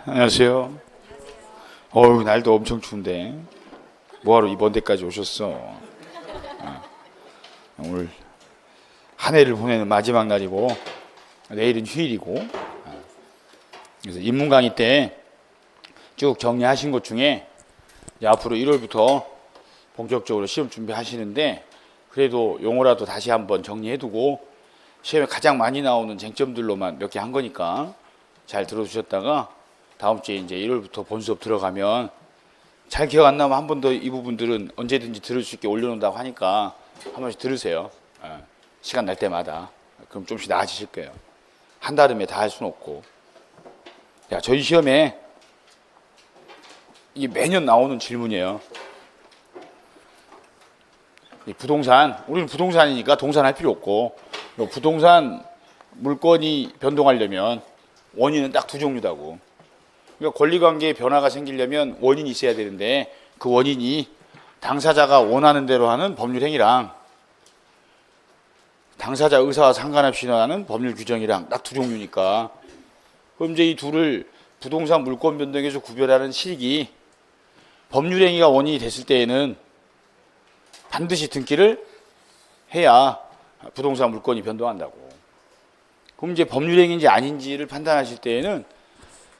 안녕하세요. 어우, 날도 엄청 추운데 뭐하러 이번 데까지 오셨어? 오늘 한 해를 보내는 마지막 날이고 내일은 휴일이고, 그래서 입문 강의 때 쭉 정리하신 것 중에 이제 앞으로 1월부터 본격적으로 시험 준비하시는데, 그래도 용어라도 다시 한번 정리해두고 시험에 가장 많이 나오는 쟁점들로만 몇 개 한 거니까 잘 들어주셨다가 다음 주에 이제 1월부터 본 수업 들어가면 잘 기억 안 나면 한 번 더 이 부분들은 언제든지 들을 수 있게 올려놓는다고 하니까 한 번씩 들으세요. 시간 날 때마다. 그럼 좀씩 나아지실 거예요. 한 달음에 다 할 수는 없고. 야, 저희 시험에 이게 매년 나오는 질문이에요. 이 부동산, 우리는 부동산이니까 동산 할 필요 없고, 부동산 물건이 변동하려면 원인은 딱 두 종류다고. 그러니까 권리관계에 변화가 생기려면 원인이 있어야 되는데, 그 원인이 당사자가 원하는 대로 하는 법률 행위랑 당사자 의사와 상관없이 하는 법률 규정이랑 딱 두 종류니까, 그럼 이제 이 둘을 부동산 물권 변동에서 구별하는 실익이 법률 행위가 원인이 됐을 때에는 반드시 등기를 해야 부동산 물건이 변동한다고. 그럼 이제 법률 행위인지 아닌지를 판단하실 때에는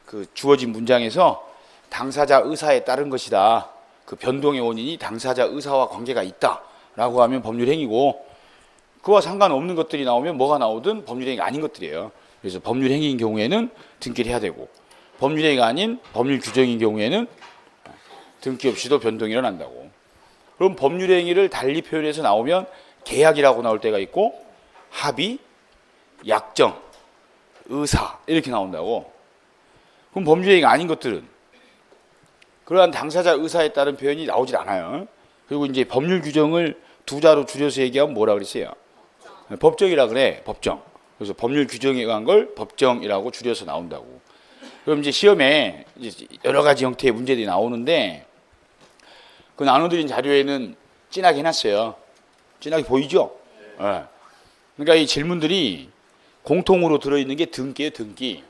그 주어진 문장에서 당사자 의사에 따른 것이다, 그 변동의 원인이 당사자 의사와 관계가 있다라고 하면 법률 행위고, 그와 상관없는 것들이 나오면 뭐가 나오든 법률 행위가 아닌 것들이에요. 그래서 법률 행위인 경우에는 등기를 해야 되고, 법률 행위가 아닌 법률 규정인 경우에는 등기 없이도 변동이 일어난다고. 그럼 법률 행위를 달리 표현해서 나오면 계약이라고 나올 때가 있고, 합의, 약정, 의사 이렇게 나온다고. 그럼 법률 행위가 아닌 것들은 그러한 당사자 의사에 따른 표현이 나오질 않아요. 그리고 이제 법률 규정을 두 자로 줄여서 얘기하면 뭐라 그랬어요? 법정이라 그래, 법정. 그래서 법률 규정에 의한 걸 법정이라고 줄여서 나온다고. 그럼 이제 시험에 이제 여러 가지 형태의 문제들이 나오는데, 그 나눠드린 자료에는 진하게 해놨어요. 진하게 보이죠? 네. 그러니까 이 질문들이 공통으로 들어있는 게 등기예요, 등기.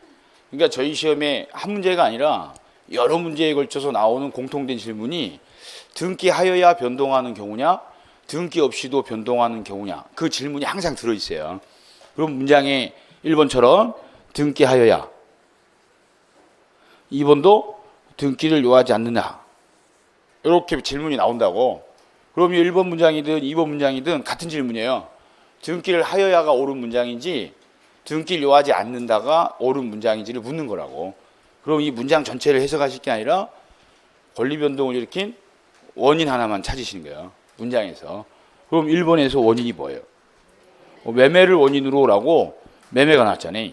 그러니까 저희 시험에 한 문제가 아니라 여러 문제에 걸쳐서 나오는 공통된 질문이 등기하여야 변동하는 경우냐, 등기 없이도 변동하는 경우냐, 그 질문이 항상 들어있어요. 그럼 문장에 1번처럼 등기하여야, 2번도 등기를 요하지 않느냐, 이렇게 질문이 나온다고. 그럼 1번 문장이든 2번 문장이든 같은 질문이에요. 등기를 하여야가 옳은 문장인지 등기를 요하지 않는다가 옳은 문장인지를 묻는 거라고. 그럼 이 문장 전체를 해석하실 게 아니라 권리 변동을 일으킨 원인 하나만 찾으시는 거예요, 문장에서. 그럼 1번에서 원인이 뭐예요? 매매를 원인으로 라고 매매가 나왔잖아요.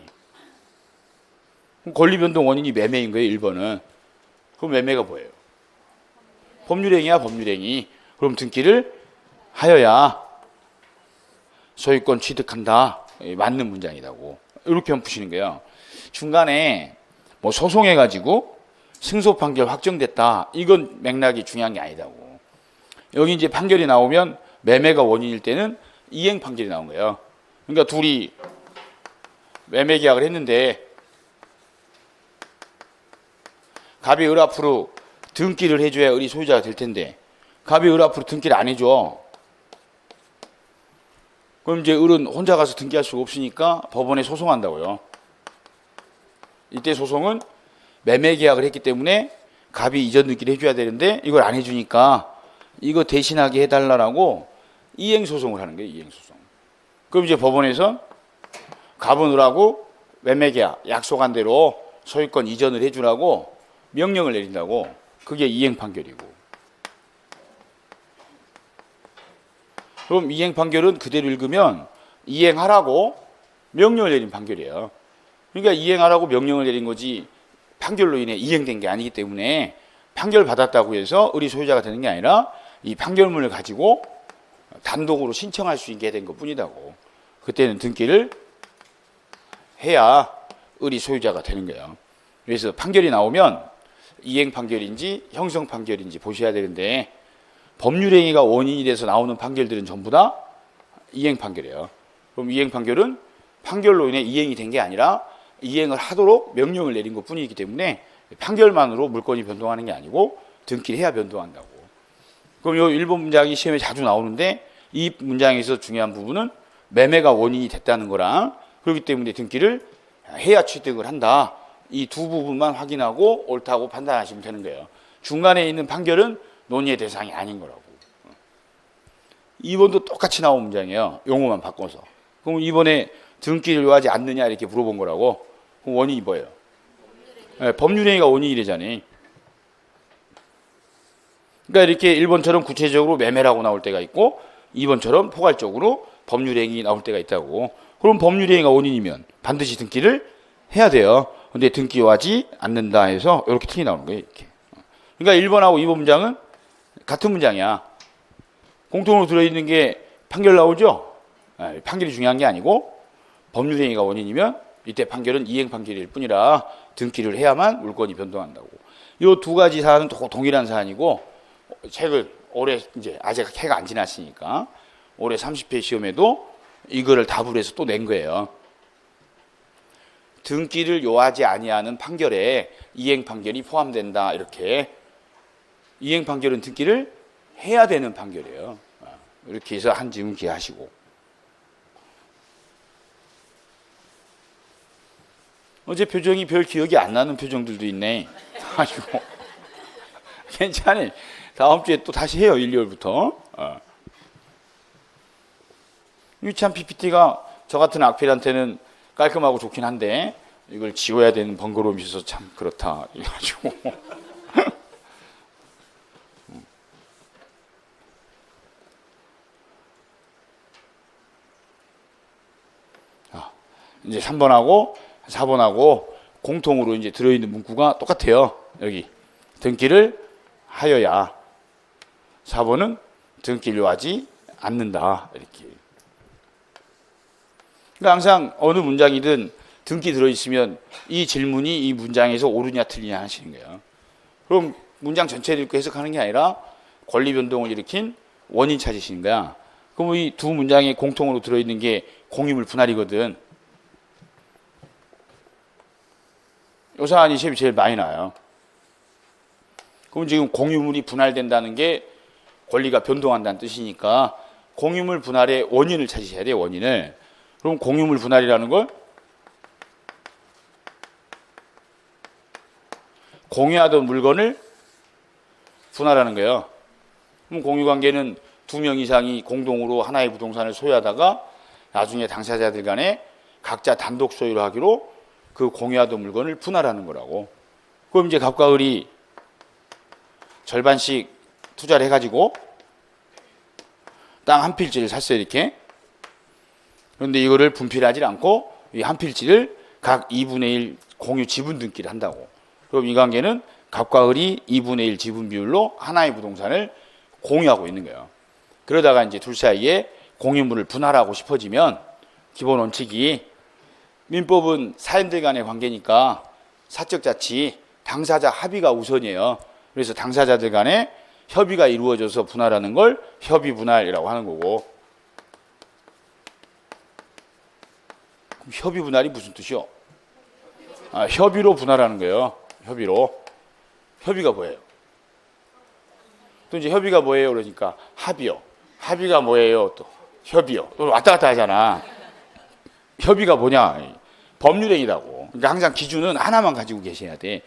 그럼 권리 변동 원인이 매매인 거예요, 1번은. 그럼 매매가 뭐예요? 법률행위야, 법률행위. 그럼 등기를 하여야 소유권 취득한다, 맞는 문장이라고. 이렇게만 푸시는 거예요. 중간에 뭐 소송해가지고 승소 판결 확정됐다, 이건 맥락이 중요한 게 아니다고. 여기 이제 판결이 나오면 매매가 원인일 때는 이행 판결이 나온 거예요. 그러니까 둘이 매매 계약을 했는데 갑이 을 앞으로 등기를 해줘야 을이 소유자가 될 텐데, 갑이 을 앞으로 등기를 안 해줘. 그럼 이제 을은 혼자 가서 등기할 수가 없으니까 법원에 소송한다고요. 이때 소송은 매매 계약을 했기 때문에 갑이 이전 등기를 해줘야 되는데 이걸 안 해주니까 이거 대신하게 해달라고 이행소송을 하는 거예요, 이행소송. 그럼 이제 법원에서 갑은 을하고 매매 계약 약속한 대로 소유권 이전을 해주라고 명령을 내린다고. 그게 이행 판결이고. 그럼 이행 판결은 그대로 읽으면 이행하라고 명령을 내린 판결이에요. 그러니까 이행하라고 명령을 내린 거지 판결로 인해 이행된 게 아니기 때문에 판결 받았다고 해서 을이 소유자가 되는 게 아니라 이 판결문을 가지고 단독으로 신청할 수 있게 된 것뿐이다고. 그때는 등기를 해야 을이 소유자가 되는 거예요. 그래서 판결이 나오면 이행 판결인지 형성 판결인지 보셔야 되는데, 법률행위가 원인이 돼서 나오는 판결들은 전부 다 이행 판결이에요. 그럼 이행 판결은 판결로 인해 이행이 된 게 아니라 이행을 하도록 명령을 내린 것 뿐이기 때문에 판결만으로 물건이 변동하는 게 아니고 등기를 해야 변동한다고. 그럼 요 1번 문장이 시험에 자주 나오는데 이 문장에서 중요한 부분은 매매가 원인이 됐다는 거랑 그렇기 때문에 등기를 해야 취득을 한다. 이 두 부분만 확인하고 옳다고 판단하시면 되는 거예요. 중간에 있는 판결은 논의의 대상이 아닌 거라고. 2번도 똑같이 나온 문장이에요. 용어만 바꿔서. 그럼 이번에 등기를 요하지 않느냐 이렇게 물어본 거라고. 그럼 원인이 뭐예요? 네, 법률행위가 원인이래잖아요. 그러니까 이렇게 1번처럼 구체적으로 매매라고 나올 때가 있고 2번처럼 포괄적으로 법률행위 나올 때가 있다고. 그럼 법률행위가 원인이면 반드시 등기를 해야 돼요. 근데 등기 요하지 않는다 해서 이렇게 틀이 나오는 거예요. 이렇게. 그러니까 1번하고 2번 문장은 같은 문장이야. 공통으로 들어있는 게 판결 나오죠? 판결이 중요한 게 아니고 법률행위가 원인이면 이때 판결은 이행 판결일 뿐이라 등기를 해야만 물건이 변동한다고. 이 두 가지 사안은 동일한 사안이고 책을 올해 이제 아직 해가 안 지났으니까 올해 30회 시험에도 이거를 답을 해서 또 낸 거예요. 등기를 요하지 아니하는 판결에 이행 판결이 포함된다. 이렇게 이행 판결은 등기를 해야 되는 판결이에요. 이렇게 해서 한 질문 기하시고. 어제 표정이 별 기억이 안 나는 표정들도 있네. 아이고. 괜찮아요. 다음 주에 또 다시 해요. 1, 2월부터. 유치한 PPT가 저 같은 악필한테는 깔끔하고 좋긴 한데 이걸 지워야 되는 번거로움이 있어서 참 그렇다. 이래가지고. 이제 3번하고 4번하고 공통으로 이제 들어있는 문구가 똑같아요. 여기 등기를 하여야 4번은 등기를 요하지 않는다. 이렇게. 그러니까 항상 어느 문장이든 등기 들어있으면 이 질문이 이 문장에서 옳으냐 틀리냐 하시는 거예요. 그럼 문장 전체를 읽고 해석하는 게 아니라 권리 변동을 일으킨 원인 찾으시는 거야. 그럼 이 두 문장에 공통으로 들어있는 게 공유물 분할이거든. 요 사안이 시험이 제일 많이 나요. 그럼 지금 공유물이 분할된다는 게 권리가 변동한다는 뜻이니까 공유물 분할의 원인을 찾으셔야 돼요. 원인을. 그럼 공유물 분할이라는 걸 공유하던 물건을 분할하는 거예요. 그럼 공유관계는 2명 이상이 공동으로 하나의 부동산을 소유하다가 나중에 당사자들 간에 각자 단독 소유를 하기로 그 공유하던 물건을 분할하는 거라고. 그럼 이제 갑과 을이 절반씩 투자를 해가지고 땅 한 필지를 샀어요. 이렇게. 그런데 이거를 분필하지 않고 이 한 필지를 각 2분의 1 공유 지분 등기를 한다고. 그럼 이 관계는 갑과 을이 2분의 1 지분 비율로 하나의 부동산을 공유하고 있는 거예요. 그러다가 이제 둘 사이에 공유물을 분할하고 싶어지면 기본 원칙이 민법은 사인들 간의 관계니까 사적 자치, 당사자 합의가 우선이에요. 그래서 당사자들 간에 협의가 이루어져서 분할하는 걸 협의 분할이라고 하는 거고. 그럼 협의 분할이 무슨 뜻이요? 협의로 분할하는 거예요. 협의로. 협의가 뭐예요? 또 이제 협의가 뭐예요? 그러니까 합의요. 합의가 뭐예요? 또 협의요. 또 왔다 갔다 하잖아. 협의가 뭐냐? 법률행위라고. 그러니까 항상 기준은 하나만 가지고 계셔야 돼.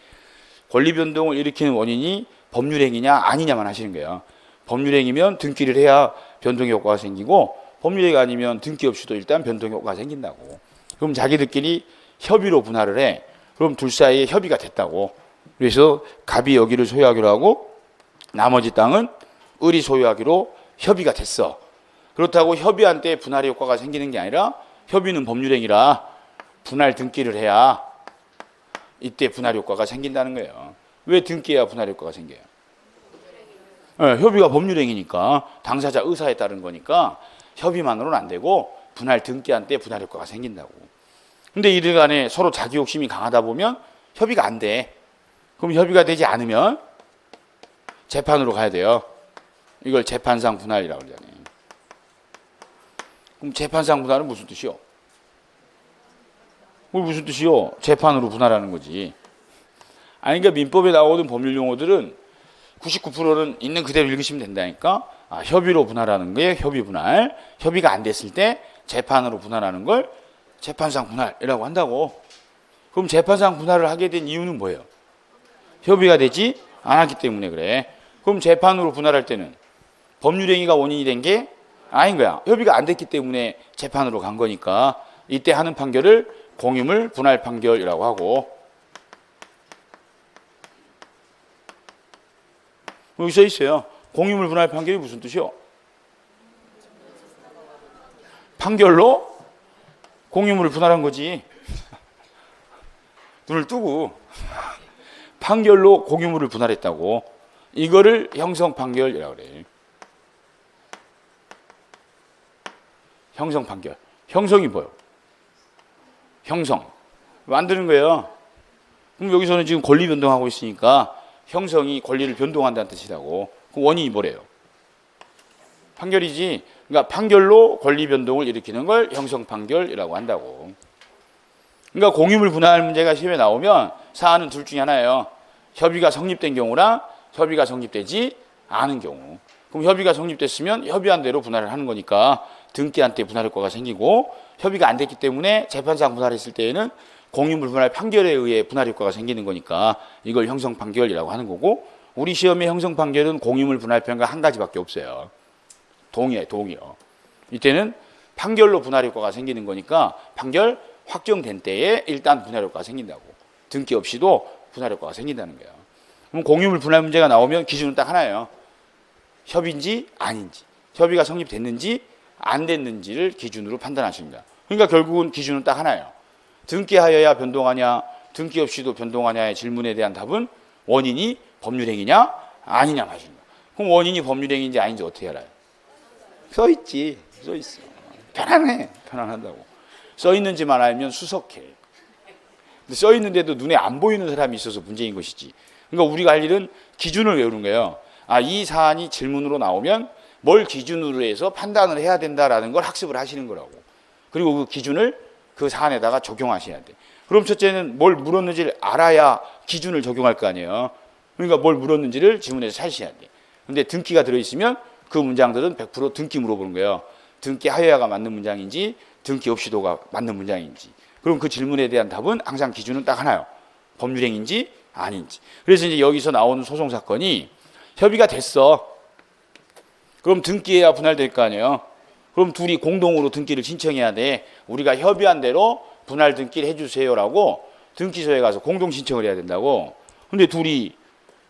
권리 변동을 일으키는 원인이 법률행위냐 아니냐만 하시는 거예요. 법률행위면 등기를 해야 변동 효과가 생기고 법률행위가 아니면 등기 없이도 일단 변동 효과가 생긴다고. 그럼 자기들끼리 협의로 분할을 해. 그럼 둘 사이에 협의가 됐다고. 그래서 갑이 여기를 소유하기로 하고 나머지 땅은 을이 소유하기로 협의가 됐어. 그렇다고 협의한 때 분할의 효과가 생기는 게 아니라 협의는 법률행위라 분할 등기를 해야 이때 분할 효과가 생긴다는 거예요. 왜 등기해야 분할 효과가 생겨요? 협의가 법률행위니까 당사자 의사에 따른 거니까 협의만으로는 안 되고 분할 등기한 때 분할 효과가 생긴다고. 근데 이들 간에 서로 자기 욕심이 강하다 보면 협의가 안 돼. 그럼 협의가 되지 않으면 재판으로 가야 돼요. 이걸 재판상 분할이라고 그러잖아요. 그럼 재판상 분할은 무슨 뜻이요? 그게 무슨 뜻이요? 재판으로 분할하는 거지. 아니, 그러니까 민법에 나오는 법률 용어들은 99%는 있는 그대로 읽으시면 된다니까. 협의로 분할하는 게 협의 분할. 협의가 안 됐을 때 재판으로 분할하는 걸 재판상 분할이라고 한다고. 그럼 재판상 분할을 하게 된 이유는 뭐예요? 협의가 되지 않았기 때문에 그래. 그럼 재판으로 분할할 때는 법률행위가 원인이 된 게 아닌 거야. 협의가 안 됐기 때문에 재판으로 간 거니까 이때 하는 판결을 공유물 분할 판결이라고 하고. 여기 써 있어요. 공유물 분할 판결이 무슨 뜻이요? 판결로 공유물을 분할한 거지. 눈을 뜨고 판결로 공유물을 분할했다고. 이거를 형성 판결이라고 그래. 형성 판결. 형성이 뭐예요? 형성. 만드는 거예요. 그럼 여기서는 지금 권리 변동하고 있으니까 형성이 권리를 변동한다는 뜻이라고. 그럼 원인이 뭐래요? 판결이지. 그러니까 판결로 권리 변동을 일으키는 걸 형성 판결이라고 한다고. 그러니까 공유물 분할 문제가 시험에 나오면 사안은 둘 중에 하나예요. 협의가 성립된 경우랑 협의가 성립되지 않은 경우. 그럼 협의가 성립됐으면 협의한 대로 분할을 하는 거니까 등기한 때 분할 효과가 생기고, 협의가 안 됐기 때문에 재판상 분할했을 때에는 공유물 분할 판결에 의해 분할 효과가 생기는 거니까 이걸 형성 판결이라고 하는 거고, 우리 시험의 형성 판결은 공유물 분할 판결 한 가지밖에 없어요. 동이요. 이때는 판결로 분할 효과가 생기는 거니까 판결 확정된 때에 일단 분할 효과가 생긴다고. 등기 없이도 분할 효과가 생긴다는 거예요. 그럼 공유물 분할 문제가 나오면 기준은 딱 하나예요. 협의인지 아닌지, 협의가 성립됐는지 안 됐는지를 기준으로 판단하십니다. 그러니까 결국은 기준은 딱 하나예요. 등기하여야 변동하냐, 등기 없이도 변동하냐의 질문에 대한 답은 원인이 법률행위냐 아니냐 하십니다. 그럼 원인이 법률행위인지 아닌지 어떻게 알아요? 써 있지. 써 있어. 편안해. 편안하다고. 써 있는지만 알면 수석해. 근데 써 있는데도 눈에 안 보이는 사람이 있어서 문제인 것이지. 그러니까 우리가 할 일은 기준을 외우는 거예요. 이 사안이 질문으로 나오면 뭘 기준으로 해서 판단을 해야 된다라는 걸 학습을 하시는 거라고. 그리고 그 기준을 그 사안에다가 적용하셔야 돼. 그럼 첫째는 뭘 물었는지를 알아야 기준을 적용할 거 아니에요. 그러니까 뭘 물었는지를 지문에서 찾으셔야 돼. 근데 등기가 들어있으면 그 문장들은 100% 등기 물어보는 거예요. 등기하여야가 맞는 문장인지 등기 없이도가 맞는 문장인지. 그럼 그 질문에 대한 답은 항상 기준은 딱 하나요. 법률행위인지 아닌지. 그래서 이제 여기서 나오는 소송 사건이 협의가 됐어. 그럼 등기해야 분할될 거 아니에요. 그럼 둘이 공동으로 등기를 신청해야 돼. 우리가 협의한 대로 분할 등기를 해주세요라고 등기소에 가서 공동 신청을 해야 된다고. 근데 둘이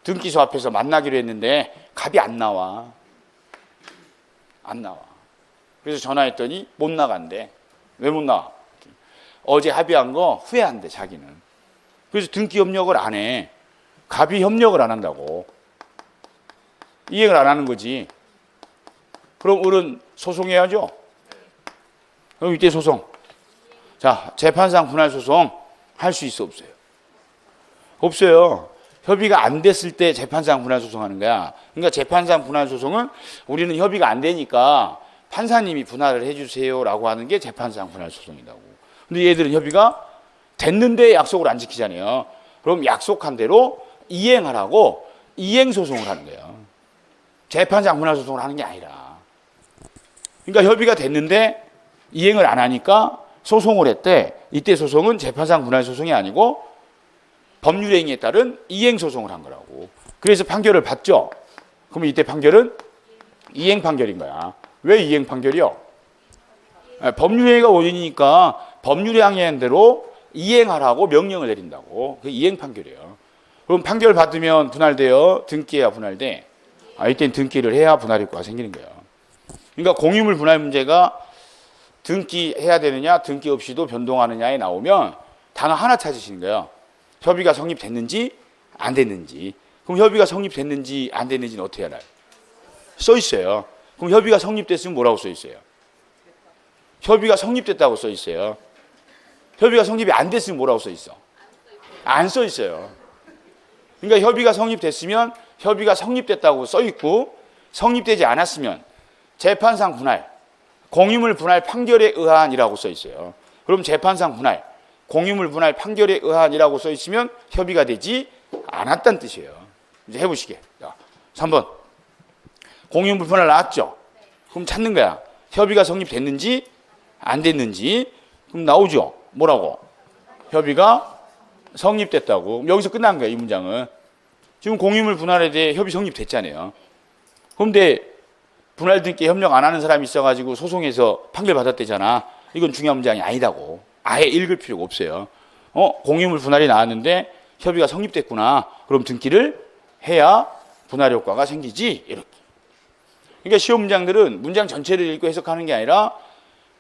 등기소 앞에서 만나기로 했는데 갑이 안 나와. 안 나와. 그래서 전화했더니 못 나간대. 왜 못 나와? 어제 합의한 거 후회한대, 자기는. 그래서 등기 협력을 안 해. 갑이 협력을 안 한다고. 이행을 안 하는 거지. 그럼 을은 소송해야죠. 그럼 이때 소송. 자, 재판상 분할 소송 할 수 있어, 없어요? 없어요. 협의가 안 됐을 때 재판상 분할 소송하는 거야. 그러니까 재판상 분할 소송은 우리는 협의가 안 되니까 판사님이 분할을 해주세요라고 하는 게 재판상 분할 소송이라고. 근데 얘들은 협의가 됐는데 약속을 안 지키잖아요. 그럼 약속한 대로 이행하라고 이행 소송을 하는 거예요. 재판상 분할 소송을 하는 게 아니라. 그러니까 협의가 됐는데 이행을 안 하니까 소송을 했대. 이때 소송은 재판상 분할 소송이 아니고 법률행위에 따른 이행 소송을 한 거라고. 그래서 판결을 받죠. 그러면 이때 판결은 이행 판결인 거야. 왜 이행 판결이요? 법률행위가 원인이니까 법률행위한 대로 이행하라고 명령을 내린다고. 그게 이행 판결이에요. 그럼 판결 받으면 분할돼요? 등기해야 분할돼? 이때는 등기를 해야 분할 효과가 생기는 거예요. 그러니까 공유물 분할 문제가 등기해야 되느냐 등기 없이도 변동하느냐에 나오면 단어 하나 찾으시는 거예요. 협의가 성립됐는지 안 됐는지. 그럼 협의가 성립됐는지 안 됐는지는 어떻게 알아요? 써 있어요. 그럼 협의가 성립됐으면 뭐라고 써 있어요? 협의가 성립됐다고 써 있어요. 협의가 성립이 안 됐으면 뭐라고 써 있어? 안 써 있어요. 그러니까 협의가 성립됐으면 협의가 성립됐다고 써 있고, 성립되지 않았으면 재판상 분할, 공유물 분할 판결에 의한이라고 써 있어요. 그럼 재판상 분할, 공유물 분할 판결에 의한이라고 써 있으면 협의가 되지 않았다는 뜻이에요. 이제 해보시게. 자, 3번. 공유물 분할 나왔죠? 그럼 찾는 거야. 협의가 성립됐는지 안 됐는지. 그럼 나오죠? 뭐라고? 협의가 성립됐다고. 여기서 끝난 거야, 이 문장은. 지금 공유물 분할에 대해 협의 성립됐잖아요. 그런데 분할 등기 협력 안 하는 사람이 있어가지고 소송에서 판결 받았대잖아. 이건 중요한 문장이 아니다고. 아예 읽을 필요가 없어요. 공유물 분할이 나왔는데 협의가 성립됐구나. 그럼 등기를 해야 분할 효과가 생기지. 이렇게. 그러니까 시험 문장들은 문장 전체를 읽고 해석하는 게 아니라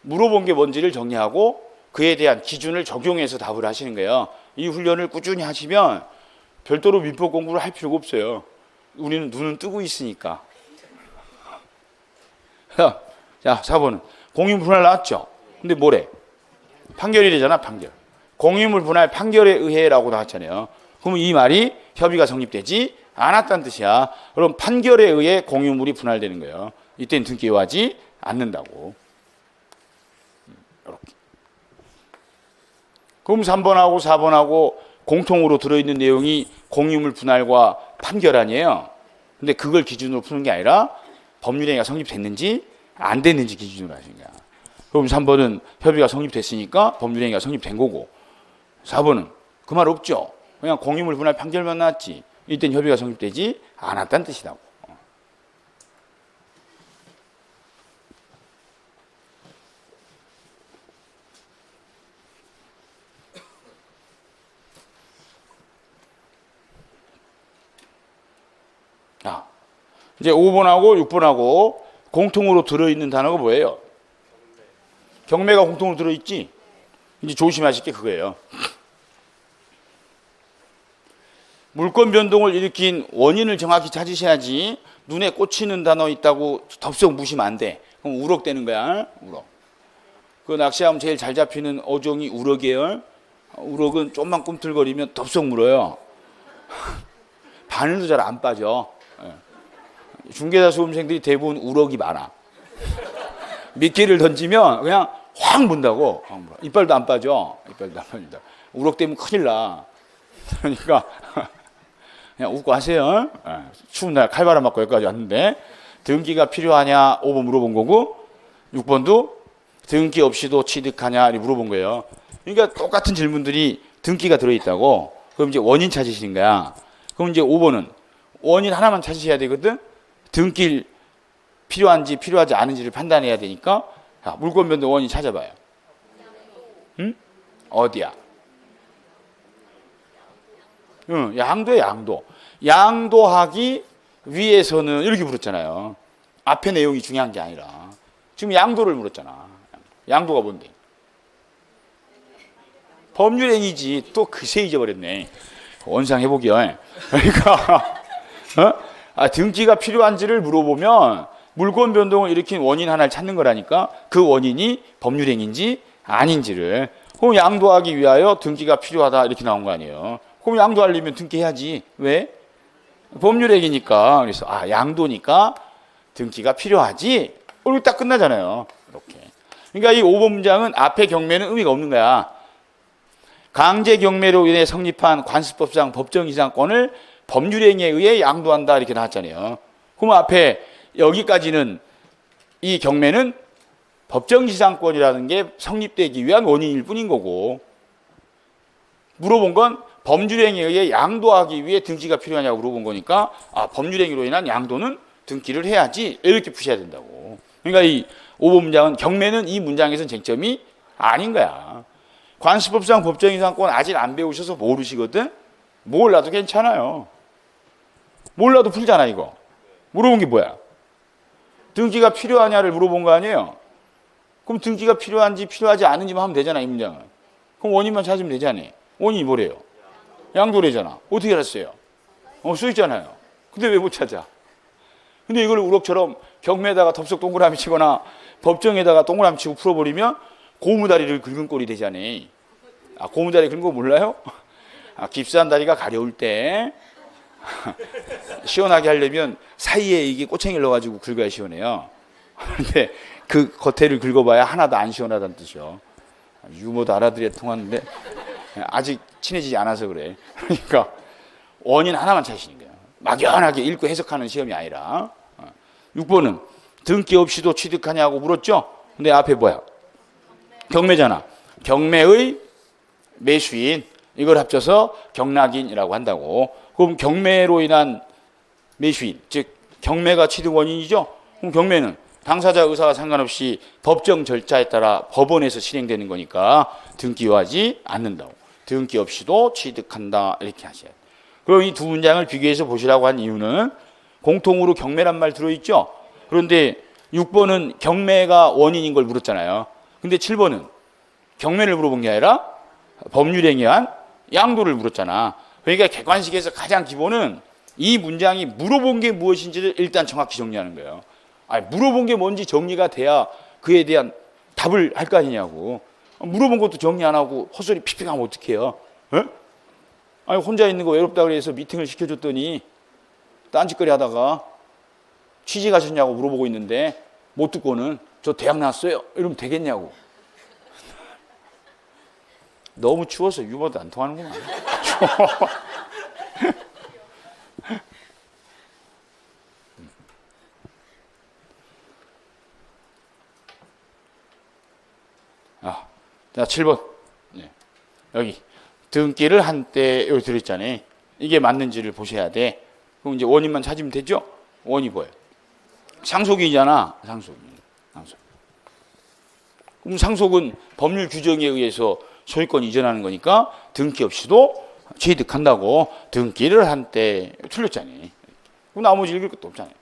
물어본 게 뭔지를 정리하고 그에 대한 기준을 적용해서 답을 하시는 거예요. 이 훈련을 꾸준히 하시면 별도로 민법 공부를 할 필요가 없어요. 우리는 눈은 뜨고 있으니까. 자, 4번은 공유물 분할 나왔죠? 근데 뭐래? 판결이 되잖아, 판결. 공유물 분할 판결에 의해라고 나왔잖아요. 그러면 이 말이 협의가 성립되지 않았다는 뜻이야. 그럼 판결에 의해 공유물이 분할되는 거예요. 이때는 등기 요하지 않는다고. 이렇게. 그럼 3번하고 4번하고 공통으로 들어있는 내용이 공유물 분할과 판결 아니에요. 근데 그걸 기준으로 푸는 게 아니라 법률행위가 성립됐는지 안 됐는지 기준으로 하시는 거야. 그럼 3번은 협의가 성립됐으니까 법률행위가 성립된 거고, 4번은 그 말 없죠. 그냥 공유물 분할 판결만 나왔지. 이때는 협의가 성립되지 않았다는 뜻이라고. 이제 5번하고 6번하고 공통으로 들어있는 단어가 뭐예요? 경매가 공통으로 들어있지? 이제 조심하실 게 그거예요. 물권 변동을 일으킨 원인을 정확히 찾으셔야지. 눈에 꽂히는 단어 있다고 덥석 무시면 안 돼. 그럼 우럭되는 거야. 우럭. 그 낚시하면 제일 잘 잡히는 어종이 우럭이에요. 우럭은 좀만 꿈틀거리면 덥석 물어요. 바늘도 잘 안 빠져. 중개사 수험생들이 대부분 우럭이 많아. 미끼를 던지면 그냥 확 문다고. 이빨도 안 빠져. 이빨도 안 빠진다. 우럭 때문에 큰일 나. 그러니까 그냥 웃고 하세요. 추운 날 칼바람 맞고 여기까지 왔는데 등기가 필요하냐 5번 물어본 거고, 6번도 등기 없이도 취득하냐 물어본 거예요. 그러니까 똑같은 질문들이 등기가 들어있다고. 그럼 이제 원인 찾으시는 거야. 그럼 이제 5번은 원인 하나만 찾으셔야 되거든. 등기 필요한지 필요하지 않은지를 판단해야 되니까, 자, 물권 변동 원인 찾아봐요. 응? 어디야? 응, 양도야, 양도. 양도하기 위해서는 이렇게 물었잖아요. 앞에 내용이 중요한 게 아니라. 지금 양도를 물었잖아. 양도가 뭔데? 법률행위지. 또 그새 잊어버렸네. 원상 해보기요. 그러니까 등기가 필요한지를 물어보면 물권 변동을 일으킨 원인 하나를 찾는 거라니까. 그 원인이 법률행위인지 아닌지를. 그럼 양도하기 위하여 등기가 필요하다 이렇게 나온 거 아니에요. 그럼 양도하려면 등기해야지. 왜? 법률행위니까. 그래서 양도니까 등기가 필요하지. 이렇게 딱 끝나잖아요. 이렇게. 그러니까 이 5번 문장은 앞에 경매는 의미가 없는 거야. 강제 경매로 인해 성립한 관습법상 법정 이상권을 법률행위에 의해 양도한다 이렇게 나왔잖아요. 그럼 앞에 여기까지는 이 경매는 법정지상권이라는 게 성립되기 위한 원인일 뿐인 거고, 물어본 건 법률행위에 의해 양도하기 위해 등기가 필요하냐고 물어본 거니까 법률행위로 인한 양도는 등기를 해야지 이렇게 푸셔야 된다고. 그러니까 이 5번 문장은 경매는 이 문장에서는 쟁점이 아닌 거야. 관습법상 법정이상권 아직 안 배우셔서 모르시거든. 몰라도 괜찮아요. 몰라도 풀잖아. 이거 물어본 게 뭐야? 등기가 필요하냐를 물어본 거 아니에요. 그럼 등기가 필요한지 필요하지 않은지만 하면 되잖아. 이 문장은. 그럼 원인만 찾으면 되잖아. 원인이 뭐래요? 양도래잖아. 어떻게 알았어요? 써있잖아요. 근데 왜 못 찾아? 근데 이걸 우럭처럼 경매에다가 덥석 동그라미 치거나 법정에다가 동그라미 치고 풀어버리면 고무다리를 긁은 꼴이 되잖아. 고무다리 긁은 거 몰라요? 깁스한 다리가 가려울 때 시원하게 하려면 사이에 이게 꼬챙이를 넣어가지고 긁어야 시원해요. 근데 그 겉에를 긁어봐야 하나도 안 시원하다는 뜻이요. 유머도 알아들어야 통하는데 아직 친해지지 않아서 그래. 그러니까 원인 하나만 찾으시는 거예요. 막연하게 읽고 해석하는 시험이 아니라. 6번은 등기 없이도 취득하냐고 물었죠. 근데 앞에 뭐야? 경매잖아. 경매의 매수인, 이걸 합쳐서 경락인이라고 한다고. 그럼 경매로 인한 매수인, 즉 경매가 취득 원인이죠. 그럼 경매는 당사자 의사와 상관없이 법정 절차에 따라 법원에서 실행되는 거니까 등기화하지 않는다고. 등기 없이도 취득한다, 이렇게 하셔야 돼요. 그럼 이 두 문장을 비교해서 보시라고 한 이유는 공통으로 경매란 말 들어있죠. 그런데 6번은 경매가 원인인 걸 물었잖아요. 근데 7번은 경매를 물어본 게 아니라 법률행위에 한 양도를 물었잖아. 그러니까 객관식에서 가장 기본은 이 문장이 물어본 게 무엇인지를 일단 정확히 정리하는 거예요. 아니, 물어본 게 뭔지 정리가 돼야 그에 대한 답을 할 거 아니냐고. 물어본 것도 정리 안 하고 헛소리 픽픽 하면 어떡해요? 에? 아니, 혼자 있는 거 외롭다 그래서 미팅을 시켜줬더니 딴짓거리 하다가 취직하셨냐고 물어보고 있는데 못 듣고는 저 대학 나왔어요. 이러면 되겠냐고. 너무 추워서 유머도 안 통하는구만. 자, 7번. 네. 여기 등기를 한때 여기 들어있잖아요. 이게 맞는지를 보셔야 돼. 그럼 이제 원인만 찾으면 되죠? 원이 뭐예요? 상속이잖아. 상속. 그럼 상속은 법률 규정에 의해서 소유권 이전하는 거니까 등기 없이도 취득한다고. 등기를 한때 틀렸잖아요. 그럼 나머지 읽을 것도 없잖아요.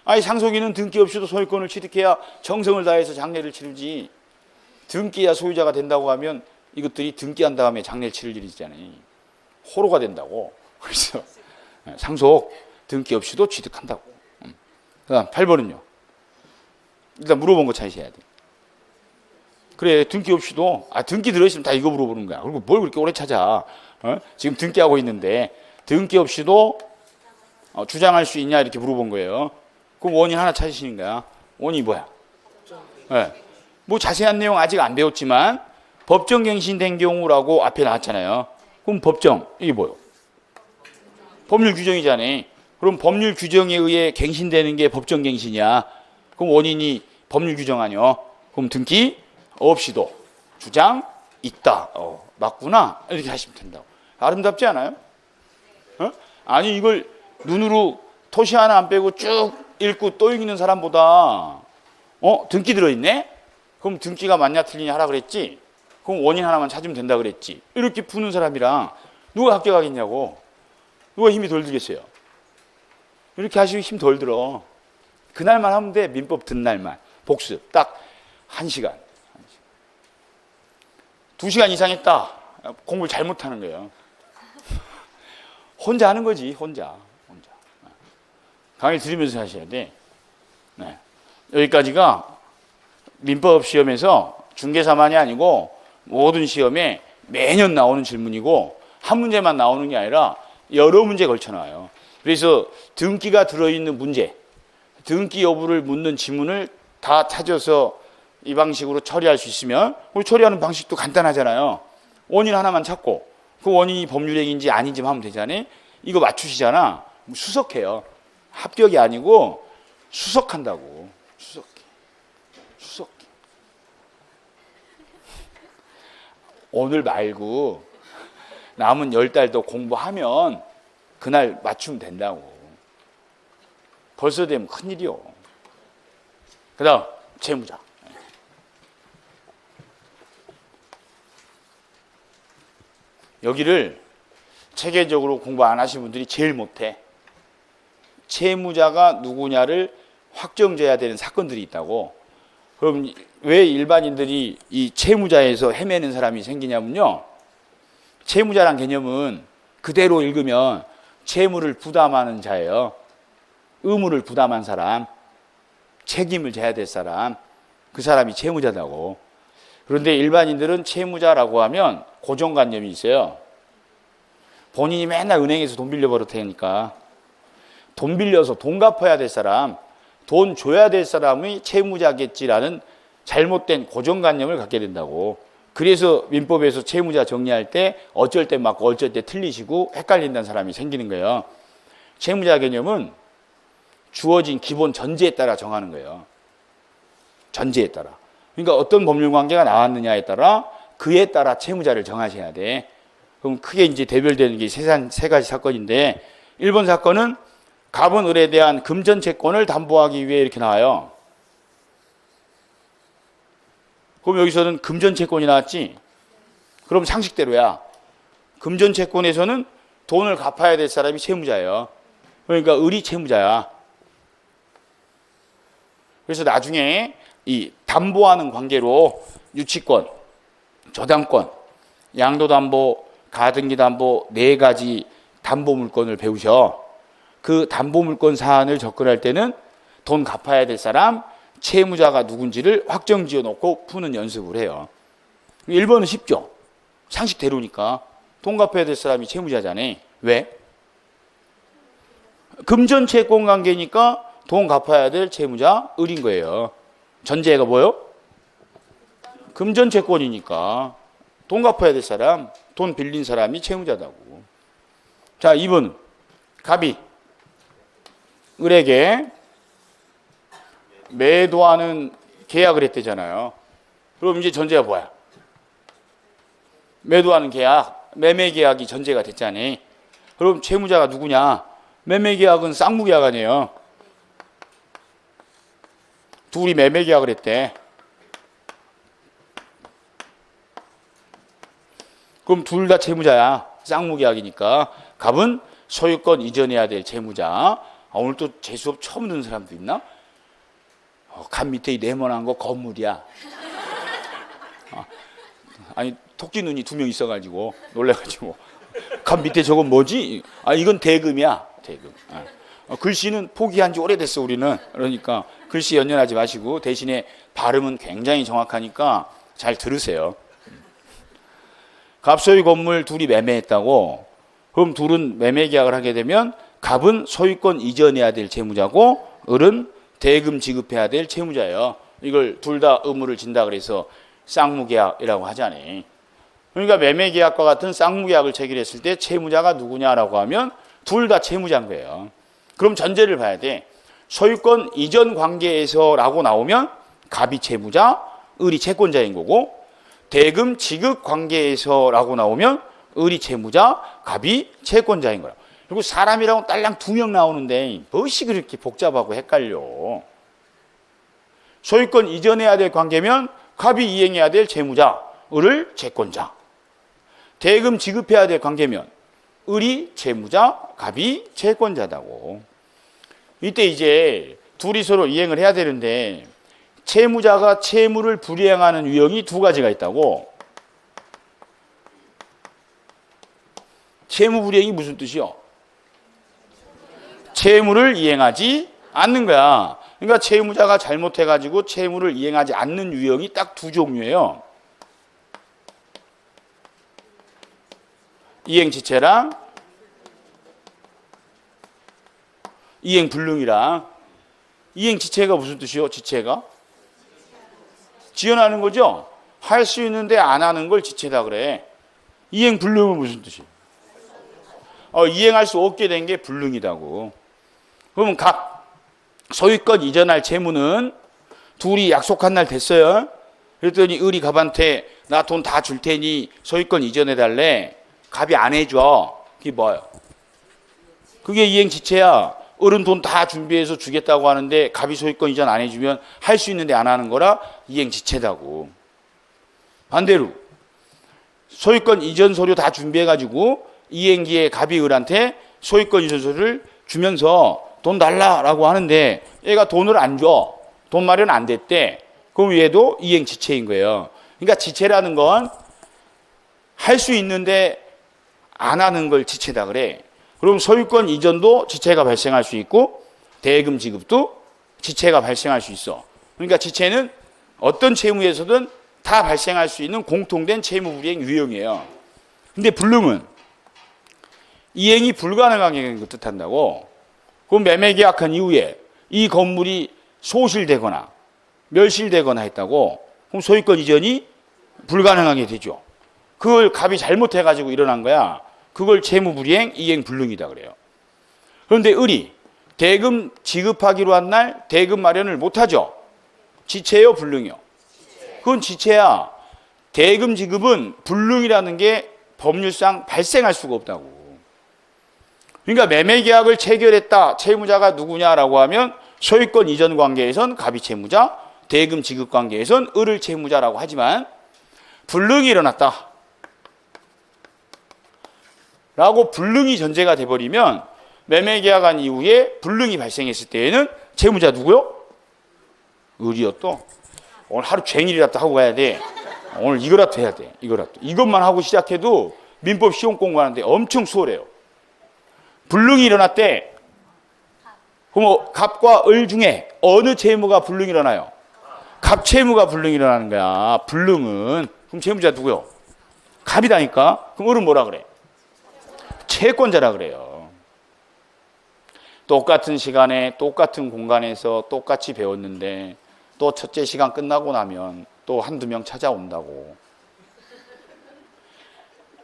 아니, 상속인은 등기 없이도 소유권을 취득해야 정성을 다해서 장례를 치르지. 등기야 소유자가 된다고 하면 이것들이 등기한 다음에 장례를 치를 일이 있잖아요. 호로가 된다고. 그래서 상속 등기 없이도 취득한다고. 그다음 8번은요. 일단 물어본 거 찾으셔야 돼. 그래, 등기 없이도, 등기 들어있으면 다 이거 물어보는 거야. 그리고 뭘 그렇게 오래 찾아? 지금 등기하고 있는데 등기 없이도 주장할 수 있냐 이렇게 물어본 거예요. 그럼 원인 하나 찾으시는 거야. 원인이 뭐야? 네. 뭐 자세한 내용 아직 안 배웠지만 법정 갱신된 경우라고 앞에 나왔잖아요. 그럼 법정, 이게 뭐예요? 법률 규정이잖아요. 그럼 법률 규정에 의해 갱신되는 게 법정 갱신이야. 그럼 원인이 법률 규정 아니요? 그럼 등기 없이도 주장 있다. 맞구나. 이렇게 하시면 된다고. 아름답지 않아요? 아니, 이걸 눈으로 토시 하나 안 빼고 쭉 읽고 또 읽는 사람보다 등기 들어있네? 그럼 등기가 맞냐 틀리냐 하라 그랬지? 그럼 원인 하나만 찾으면 된다 그랬지? 이렇게 푸는 사람이랑 누가 합격하겠냐고. 누가 힘이 덜 들겠어요? 이렇게 하시면 힘 덜 들어. 그날만 하면 돼. 민법 듣는 날만. 복습. 딱 1시간. 2시간 이상 했다. 공부를 잘못하는 거예요. 혼자 하는 거지. 혼자. 강의를 들으면서 하셔야 돼. 네. 여기까지가 민법 시험에서 중개사만이 아니고 모든 시험에 매년 나오는 질문이고 한 문제만 나오는 게 아니라 여러 문제에 걸쳐 나와요. 그래서 등기가 들어있는 문제, 등기 여부를 묻는 지문을 다 찾아서 이 방식으로 처리할 수 있으면, 우리 처리하는 방식도 간단하잖아요. 원인 하나만 찾고 그 원인이 법률행위인지 아닌지 하면 되잖아요. 이거 맞추시잖아. 수석해요. 합격이 아니고 수석한다고. 수석해. 오늘 말고 남은 10달 더 공부하면 그날 맞추면 된다고. 벌써 되면 큰일이요. 그 다음 채무자. 여기를 체계적으로 공부 안 하신 분들이 제일 못해. 채무자가 누구냐를 확정져야 되는 사건들이 있다고. 그럼 왜 일반인들이 이 채무자에서 헤매는 사람이 생기냐면요. 채무자란 개념은 그대로 읽으면 채무를 부담하는 자예요. 의무를 부담한 사람, 책임을 져야 될 사람, 그 사람이 채무자다고. 그런데 일반인들은 채무자라고 하면 고정관념이 있어요. 본인이 맨날 은행에서 돈 빌려버렸다니까 돈 빌려서 돈 갚아야 될 사람, 돈 줘야 될 사람이 채무자겠지라는 잘못된 고정관념을 갖게 된다고. 그래서 민법에서 채무자 정리할 때 어쩔 때 맞고 어쩔 때 틀리시고 헷갈린다는 사람이 생기는 거예요. 채무자 개념은 주어진 기본 전제에 따라 정하는 거예요. 전제에 따라. 그러니까 어떤 법률 관계가 나왔느냐에 따라 그에 따라 채무자를 정하셔야 돼. 그럼 크게 이제 대별되는 게 세 가지 사건인데 1번 사건은 갑은 을에 대한 금전 채권을 담보하기 위해 이렇게 나와요. 그럼 여기서는 금전 채권이 나왔지? 그럼 상식대로야. 금전 채권에서는 돈을 갚아야 될 사람이 채무자예요. 그러니까 을이 채무자야. 그래서 나중에 이 담보하는 관계로 유치권, 저당권, 양도담보, 가등기담보 4가지 담보물권을 배우셔. 그 담보물권 사안을 접근할 때는 돈 갚아야 될 사람, 채무자가 누군지를 확정지어 놓고 푸는 연습을 해요. 1번은 쉽죠. 상식대로니까. 돈 갚아야 될 사람이 채무자잖아. 왜? 금전채권 관계니까 돈 갚아야 될 채무자 을인 거예요. 전제가 뭐요? 금전채권이니까 돈 갚아야 될 사람, 돈 빌린 사람이 채무자다고. 자, 2번 갑이 을에게 매도하는 계약을 했대잖아요. 그럼 이제 전제가 뭐야? 매도하는 계약, 매매 계약이 전제가 됐잖아. 그럼 채무자가 누구냐? 매매 계약은 쌍무 계약 아니에요. 둘이 매매 계약을 했대. 그럼 둘 다 채무자야. 쌍무 계약이니까. 갑은 소유권 이전해야 될 채무자. 오늘 또 재수업 처음 듣는 사람도 있나? 갑 밑에 이 네모난 거 건물이야. 아니 토끼 눈이 2명 있어가지고 놀래가지고 갑 밑에 저건 뭐지? 이건 대금이야. 대금. 글씨는 포기한 지 오래됐어 우리는. 그러니까 글씨 연연하지 마시고 대신에 발음은 굉장히 정확하니까 잘 들으세요. 갑소유 건물 둘이 매매했다고. 그럼 둘은 매매 계약을 하게 되면 갑은 소유권 이전해야 될 채무자고 을은 대금 지급해야 될 채무자예요. 이걸 둘 다 의무를 진다 그래서 쌍무계약이라고 하잖아요. 그러니까 매매계약과 같은 쌍무계약을 체결했을 때 채무자가 누구냐라고 하면 둘 다 채무자인 거예요. 그럼 전제를 봐야 돼. 소유권 이전 관계에서라고 나오면 갑이 채무자, 을이 채권자인 거고 대금 지급 관계에서라고 나오면 을이 채무자, 갑이 채권자인 거야. 그리고 사람이라고 딸랑 2명 나오는데 무엇이 그렇게 복잡하고 헷갈려. 소유권 이전해야 될 관계면 갑이 이행해야 될 채무자, 을을 채권자. 대금 지급해야 될 관계면 을이 채무자, 갑이 채권자다고. 이때 이제 둘이 서로 이행을 해야 되는데 채무자가 채무를 불이행하는 유형이 2가지가 있다고. 채무 불이행이 무슨 뜻이요? 채무를 이행하지 않는 거야. 그러니까 채무자가 잘못해가지고 채무를 이행하지 않는 유형이 딱 2종류예요. 이행지체랑 이행불능이랑. 이행지체가 무슨 뜻이요? 지체가? 지연하는 거죠? 할 수 있는데 안 하는 걸 지체다 그래. 이행불능은 무슨 뜻이에요? 이행할 수 없게 된 게 불능이다고. 그러면 갑 소유권 이전할 채무는 둘이 약속한 날 됐어요. 그랬더니 을이 갑한테 나 돈 다 줄 테니 소유권 이전해 달래. 갑이 안 해줘. 그게 뭐예요? 그게 이행지체야. 을은 돈 다 준비해서 주겠다고 하는데 갑이 소유권 이전 안 해주면 할 수 있는데 안 하는 거라 이행지체다고. 반대로 소유권 이전 서류 다 준비해가지고 이행기에 갑이 을한테 소유권 이전 서류를 주면서 돈 달라라고 하는데 얘가 돈을 안 줘. 돈 마련 안 됐대. 그럼 얘도 이행지체인 거예요. 그러니까 지체라는 건 할 수 있는데 안 하는 걸 지체다 그래. 그럼 소유권 이전도 지체가 발생할 수 있고 대금 지급도 지체가 발생할 수 있어. 그러니까 지체는 어떤 채무에서든 다 발생할 수 있는 공통된 채무불이행 유형이에요. 근데 불능은 이행이 불가능하게 뜻한다고. 그럼 매매 계약한 이후에 이 건물이 소실되거나 멸실되거나 했다고. 그럼 소유권 이전이 불가능하게 되죠. 그걸 갑이 잘못해가지고 일어난 거야. 그걸 채무불이행, 이행불능이다 그래요. 그런데 을이 대금 지급하기로 한 날 대금 마련을 못하죠. 지체요, 불능이요? 그건 지체야. 대금 지급은 불능이라는 게 법률상 발생할 수가 없다고. 그러니까 매매계약을 체결했다. 채무자가 누구냐라고 하면 소유권 이전 관계에선 갑이 채무자, 대금 지급 관계에선 을을 채무자라고 하지만 불능이 일어났다 라고 불능이 전제가 돼버리면 매매계약한 이후에 불능이 발생했을 때에는 채무자 누구요? 을이요. 또 오늘 하루 종일이라도 하고 가야 돼. 오늘 이거라도 해야 돼. 이거라도. 이것만 하고 시작해도 민법 시험 공부하는데 엄청 수월해요. 불능이 일어났대. 그럼 갑과 을 중에 어느 채무가 불능이 일어나요? 갑 채무가 불능이 일어나는 거야. 불능은. 그럼 채무자 누구요? 갑이다니까. 그럼 을은 뭐라 그래? 채권자라 그래요. 똑같은 시간에 똑같은 공간에서 똑같이 배웠는데 또 첫째 시간 끝나고 나면 또 한두 명 찾아온다고.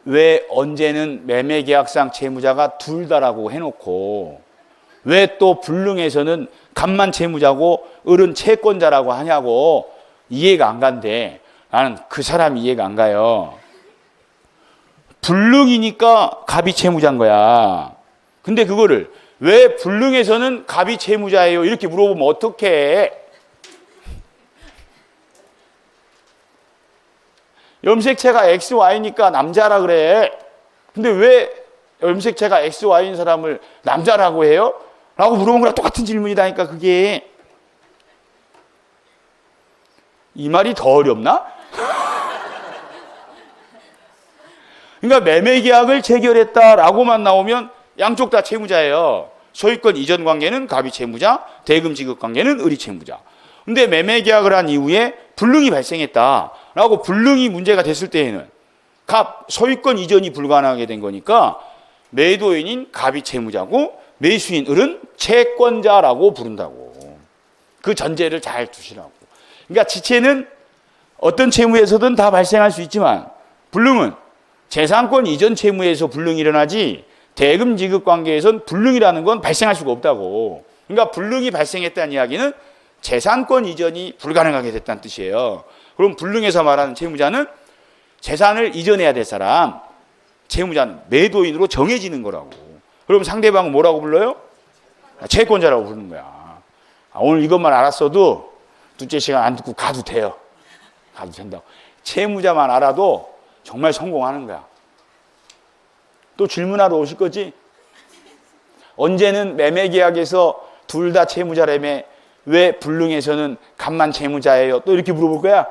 왜 언제는 매매계약상 채무자가 둘 다라고 해놓고 왜 또 불능에서는 갑만 채무자고 을은 채권자라고 하냐고 이해가 안 간대. 나는 그 사람이 이해가 안 가요. 불능이니까 갑이 채무자인 거야. 근데 그거를 왜 불능에서는 갑이 채무자예요? 이렇게 물어보면 어떡해? 염색체가 XY니까 남자라 그래. 근데 왜 염색체가 XY인 사람을 남자라고 해요? 라고 물어본 거랑 똑같은 질문이다니까 그게. 이 말이 더 어렵나? 그러니까 매매계약을 체결했다라고만 나오면 양쪽 다 채무자예요. 소유권 이전 관계는 갑이 채무자, 대금 지급 관계는 을이 채무자. 근데 매매계약을 한 이후에 불능이 발생했다라고 불능이 문제가 됐을 때에는 갑 소유권 이전이 불가능하게 된 거니까 매도인인 갑이 채무자고 매수인 을은 채권자라고 부른다고. 그 전제를 잘 두시라고. 그러니까 지체는 어떤 채무에서든 다 발생할 수 있지만 불능은 재산권 이전 채무에서 불능이 일어나지 대금 지급 관계에선 불능이라는 건 발생할 수가 없다고. 그러니까 불능이 발생했다는 이야기는 재산권 이전이 불가능하게 됐다는 뜻이에요. 그럼 불능에서 말하는 채무자는 재산을 이전해야 될 사람, 채무자는 매도인으로 정해지는 거라고. 그럼 상대방은 뭐라고 불러요? 채권자라고 부르는 거야. 오늘 이것만 알았어도 둘째 시간 안 듣고 가도 돼요. 가도 된다고. 채무자만 알아도 정말 성공하는 거야. 또 질문하러 오실 거지? 언제는 매매계약에서 둘 다 채무자라며 왜 불능에서는 갑만 채무자예요? 또 이렇게 물어볼 거야?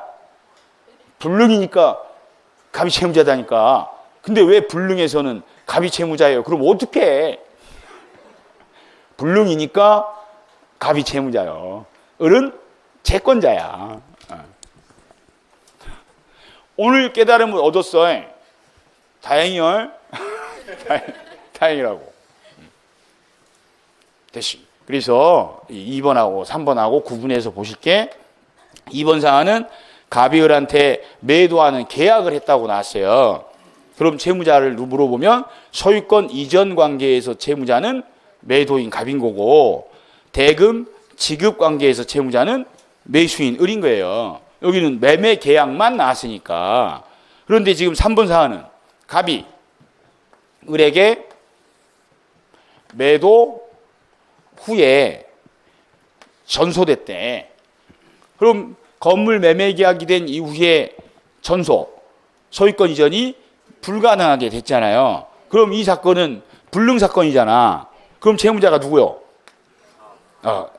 불능이니까 갑이 채무자다니까. 근데 왜 불능에서는 갑이 채무자예요? 그럼 어떡해? 불능이니까 갑이 채무자요. 을은 채권자야. 오늘 깨달음을 얻었어. 다행이요. 다행이라고. 됐습니다. 그래서 2번하고 3번하고 구분해서 보실게. 2번 사안은 갑이 을한테 매도하는 계약을 했다고 나왔어요. 그럼 채무자를 물어보면 소유권 이전 관계에서 채무자는 매도인 갑인 거고 대금 지급 관계에서 채무자는 매수인 을인 거예요. 여기는 매매 계약만 나왔으니까. 그런데 지금 3번 사안은 갑이 을에게 매도 후에 전소됐대. 그럼 건물 매매 계약이 된 이후에 전소, 소유권 이전이 불가능하게 됐잖아요. 그럼 이 사건은 불능 사건이잖아. 그럼 채무자가 누구요?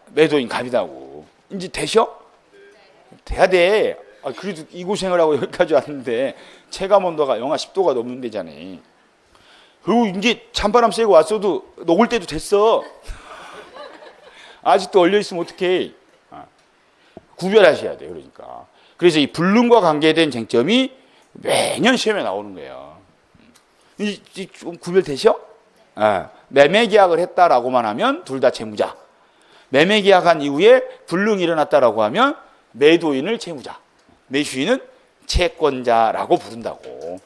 매도인 갑이다고. 이제 되셔? 돼야 돼. 그래도 이 고생을 하고 여기까지 왔는데 체감 온도가 영하 10도가 넘는 데잖아. 그리고 이제 찬바람 쐬고 왔어도 녹을 때도 됐어. 아직도 얼려있으면 어떡해. 구별하셔야 돼요. 그러니까. 그래서 이 불능과 관계된 쟁점이 매년 시험에 나오는 거예요. 이제 좀 구별되셔? 매매계약을 했다라고만 하면 둘 다 채무자. 매매계약한 이후에 불능이 일어났다라고 하면 매도인을 채무자, 매수인은 채권자라고 부른다고.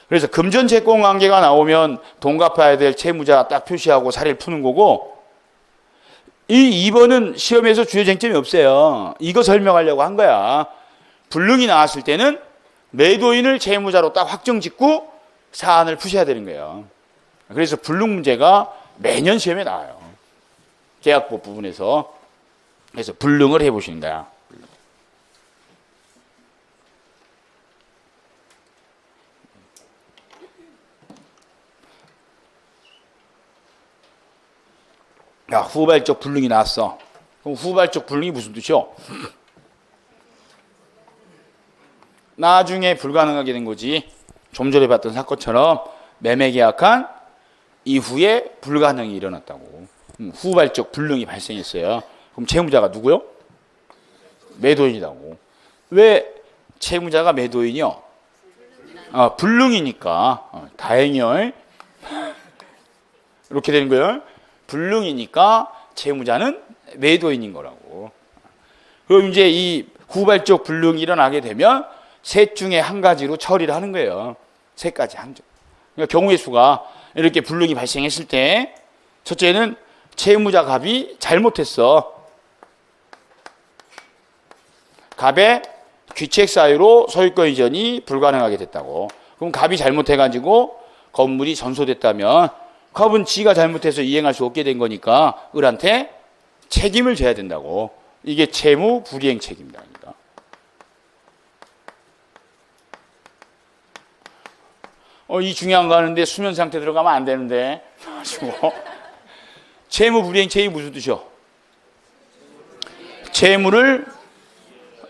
그래서 금전 채권 관계가 나오면 돈 갚아야 될 채무자 딱 표시하고 사례를 푸는 거고, 이 2번은 시험에서 주요 쟁점이 없어요. 이거 설명하려고 한 거야. 불능이 나왔을 때는 매도인을 채무자로 딱 확정 짓고 사안을 푸셔야 되는 거예요. 그래서 불능 문제가 매년 시험에 나와요. 계약법 부분에서. 그래서 불능을 해보시는 거야. 야, 후발적 불능이 나왔어. 그럼 후발적 불능이 무슨 뜻이요? 나중에 불가능하게 된 거지. 좀 전에 봤던 사건처럼 매매 계약한 이후에 불가능이 일어났다고. 후발적 불능이 발생했어요. 그럼 채무자가 누구요? 매도인이라고. 왜 채무자가 매도인이요? 불능이니까. 다행이요. 이렇게 되는 거예요. 불능이니까 채무자는 매도인인 거라고. 그럼 이제 이 후발적 불능이 일어나게 되면 셋 중에 한 가지로 처리를 하는 거예요. 세 가지 한 점. 그러니까 경우의 수가 이렇게 불능이 발생했을 때, 첫째는 채무자 갑이 잘못했어. 갑의 귀책 사유로 소유권 이전이 불가능하게 됐다고. 그럼 갑이 잘못해가지고 건물이 전소됐다면 갑은 지가 잘못해서 이행할 수 없게 된 거니까 을한테 책임을 져야 된다고. 이게 채무 불이행 책임이다. 이 중요한 거 하는데 수면 상태 들어가면 안 되는데. 채무 불이행 책임이 무슨 뜻이요? 채무를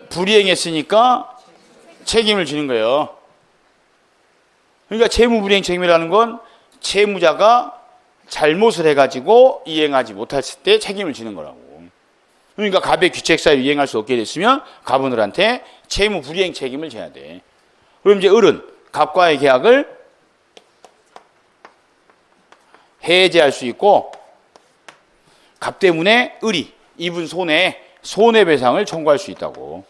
불이행했으니까 책임을 지는 거예요. 그러니까 채무 불이행 책임이라는 건 채무자가 잘못을 해가지고 이행하지 못했을 때 책임을 지는 거라고. 그러니까 갑의 귀책 사유로 이행할 수 없게 됐으면 갑은 을한테 채무 불이행 책임을 져야 돼. 그럼 이제 을은 갑과의 계약을 해제할 수 있고, 갑 때문에 을이 입은 손해배상을 청구할 수 있다고.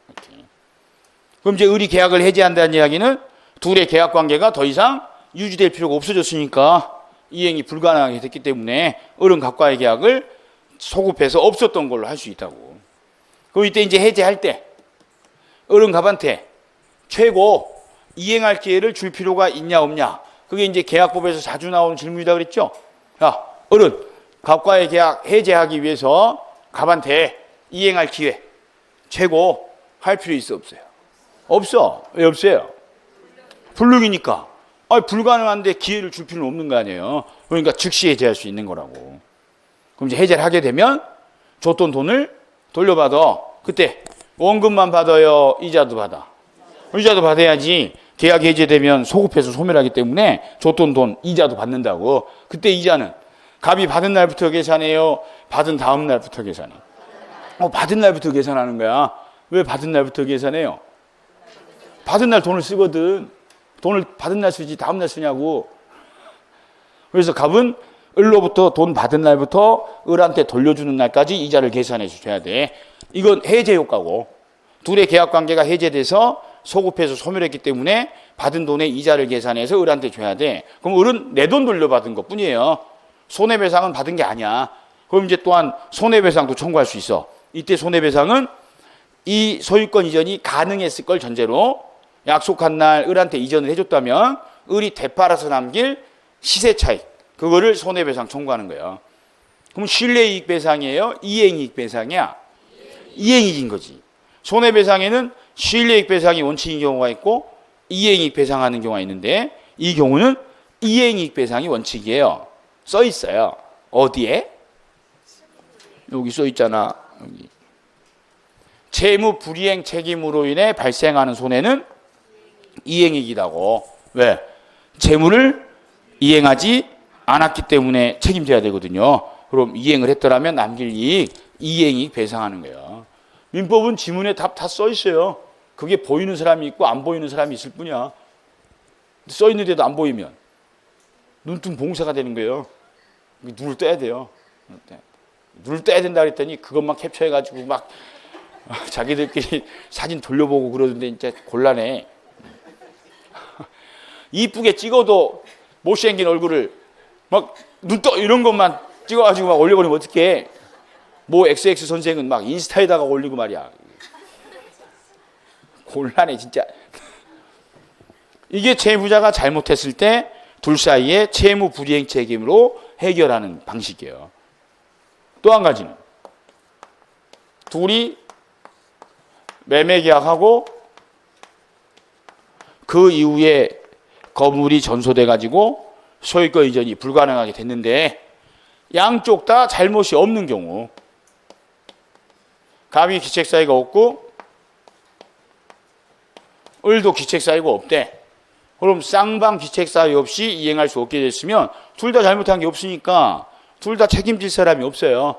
이렇게. 그럼 이제 을이 계약을 해제한다는 이야기는 둘의 계약 관계가 더 이상 유지될 필요가 없어졌으니까 이행이 불가능하게 됐기 때문에 을은 갑과의 계약을 소급해서 없었던 걸로 할 수 있다고. 그럼 이때 이제 해제할 때 을은 갑한테 최고 이행할 기회를 줄 필요가 있냐 없냐. 그게 이제 계약법에서 자주 나오는 질문이다 그랬죠. 야, 을은 갑과의 계약 해제하기 위해서 갑한테 이행할 기회 최고 할 필요 있어 없어요? 없어. 왜 없어요? 불능이니까. 불가능한데 기회를 줄 필요는 없는 거 아니에요. 그러니까 즉시 해제할 수 있는 거라고. 그럼 이제 해제를 하게 되면 줬던 돈을 돌려받아. 그때 원금만 받아요? 이자도 받아? 이자도 받아야지. 계약 해제되면 소급해서 소멸하기 때문에 줬던 돈 이자도 받는다고. 그때 이자는 갑이 받은 날부터 계산해요? 받은 다음 날부터 계산해? 받은 날부터 계산하는 거야. 왜 받은 날부터 계산해요? 받은 날 돈을 쓰거든. 돈을 받은 날 쓰지 다음 날 쓰냐고. 그래서 갑은 을로부터 돈 받은 날부터 을한테 돌려주는 날까지 이자를 계산해 줘야 돼. 이건 해제 효과고. 둘의 계약 관계가 해제돼서 소급해서 소멸했기 때문에 받은 돈의 이자를 계산해서 을한테 줘야 돼. 그럼 을은 내 돈 돌려받은 것 뿐이에요. 손해배상은 받은 게 아니야. 그럼 이제 또한 손해배상도 청구할 수 있어. 이때 손해배상은 이 소유권 이전이 가능했을 걸 전제로 약속한 날 을한테 이전을 해줬다면 을이 되팔아서 남길 시세 차익, 그거를 손해배상 청구하는 거예요. 그럼 신뢰이익 배상이에요? 이행이익 배상이야? 이행이익인 거지. 손해배상에는 신뢰이익 배상이 원칙인 경우가 있고 이행이익 배상하는 경우가 있는데, 이 경우는 이행이익 배상이 원칙이에요. 써 있어요. 어디에? 여기 써 있잖아. 여기. 채무 불이행 책임으로 인해 발생하는 손해는 이행이익이라고. 왜? 채무를 이행하지 않았기 때문에 책임져야 되거든요. 그럼 이행을 했더라면 남길 이익, 이행이익 배상하는 거예요. 민법은 지문에 답 다 써 있어요. 그게 보이는 사람이 있고 안 보이는 사람이 있을 뿐이야. 써 있는데도 안 보이면 눈뜬 봉사가 되는 거예요. 눈을 떠야 돼요. 눈을 떼야 된다 그랬더니 그것만 캡처해가지고 막 자기들끼리 사진 돌려보고 그러던데 진짜 곤란해. 이쁘게 찍어도 못생긴 얼굴을 막 눈 떠 이런 것만 찍어가지고 막 올려버리면 어떡해. 뭐 XX 선생은 막 인스타에다가 올리고 말이야. 곤란해 진짜. 이게 채무자가 잘못했을 때 둘 사이에 채무 불이행 책임으로 해결하는 방식이에요. 또 한 가지는 둘이 매매 계약하고 그 이후에 건물이 전소돼 가지고 소유권 이전이 불가능하게 됐는데 양쪽 다 잘못이 없는 경우, 갑이 귀책 사유가 없고 을도 귀책 사유가 없대. 그럼 쌍방 귀책 사유 없이 이행할 수 없게 됐으면 둘 다 잘못한 게 없으니까 둘 다 책임질 사람이 없어요.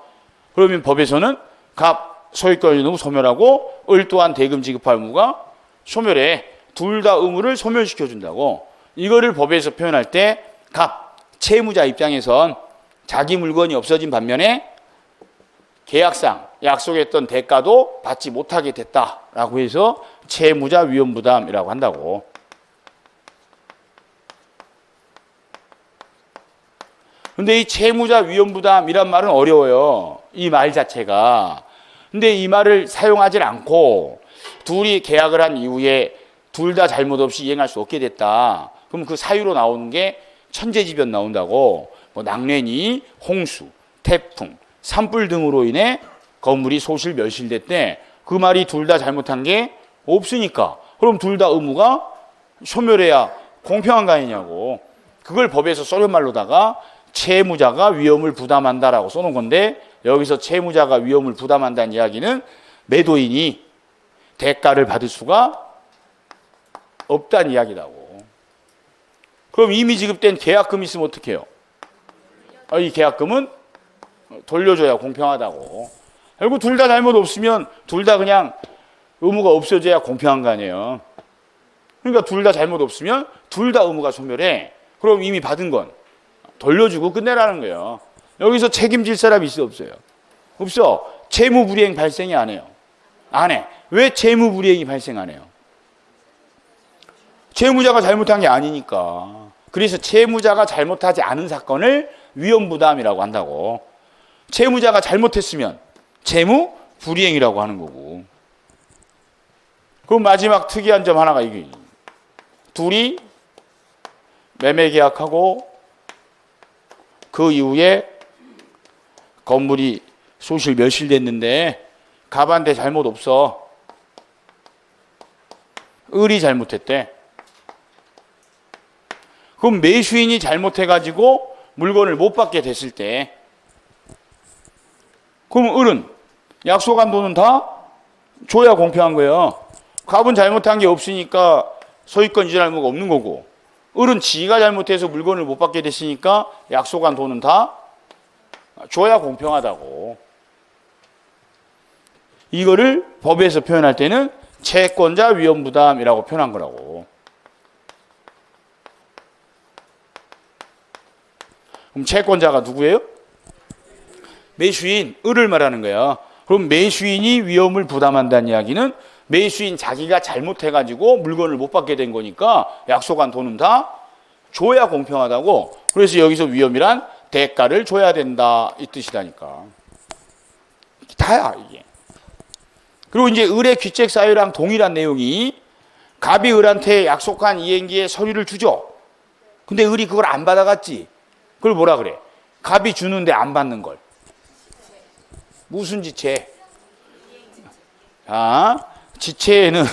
그러면 법에서는 갑 소유권 의무 소멸하고 을 또한 대금 지급할 의무가 소멸해. 둘 다 의무를 소멸시켜 준다고. 이거를 법에서 표현할 때 갑 채무자 입장에선 자기 물건이 없어진 반면에 계약상 약속했던 대가도 받지 못하게 됐다라고 해서 채무자 위험 부담이라고 한다고. 근데 이 채무자 위험 부담이란 말은 어려워요. 이 말 자체가. 근데 이 말을 사용하지 않고 둘이 계약을 한 이후에 둘 다 잘못 없이 이행할 수 없게 됐다. 그럼 그 사유로 나오는 게 천재지변 나온다고. 뭐 낙뢰니, 홍수, 태풍, 산불 등으로 인해 건물이 소실 멸실됐대. 그 말이 둘 다 잘못한 게 없으니까. 그럼 둘 다 의무가 소멸해야 공평한 거 아니냐고. 그걸 법에서 소련말로다가 채무자가 위험을 부담한다라고 써놓은 건데, 여기서 채무자가 위험을 부담한다는 이야기는 매도인이 대가를 받을 수가 없다는 이야기라고. 그럼 이미 지급된 계약금 있으면 어떻게 해요? 이 계약금은 돌려줘야 공평하다고. 그리고 둘 다 잘못 없으면 둘 다 그냥 의무가 없어져야 공평한 거 아니에요. 그러니까 둘 다 잘못 없으면 둘 다 의무가 소멸해. 그럼 이미 받은 건 돌려주고 끝내라는 거예요. 여기서 책임질 사람이 있어 없어요? 없어. 채무불이행 발생이 안 해요. 안 해. 왜 채무불이행이 발생 안 해요? 채무자가 잘못한 게 아니니까. 그래서 채무자가 잘못하지 않은 사건을 위험부담이라고 한다고. 채무자가 잘못했으면 채무불이행이라고 하는 거고. 그럼 마지막 특이한 점 하나가 이게, 둘이 매매 계약하고 그 이후에 건물이 소실 멸실됐는데 갑한테 잘못 없어. 을이 잘못했대. 그럼 매수인이 잘못해가지고 물건을 못 받게 됐을 때, 그럼 을은 약속한 돈은 다 줘야 공평한 거예요. 갑은 잘못한 게 없으니까 소유권 이전 의무가 없는 거고, 을은 지가 잘못해서 물건을 못 받게 됐으니까 약속한 돈은 다 줘야 공평하다고. 이거를 법에서 표현할 때는 채권자 위험 부담이라고 표현한 거라고. 그럼 채권자가 누구예요? 매수인, 을을 말하는 거야. 그럼 매수인이 위험을 부담한다는 이야기는 매수인 자기가 잘못해가지고 물건을 못 받게 된 거니까 약속한 돈은 다 줘야 공평하다고. 그래서 여기서 위험이란 대가를 줘야 된다 이 뜻이다니까. 다야 이게. 그리고 이제 을의 귀책 사유랑 동일한 내용이, 갑이 을한테 약속한 이행기에 서류를 주죠. 근데 을이 그걸 안 받아갔지. 그걸 뭐라 그래? 갑이 주는데 안 받는 걸. 무슨 지체? 지체에는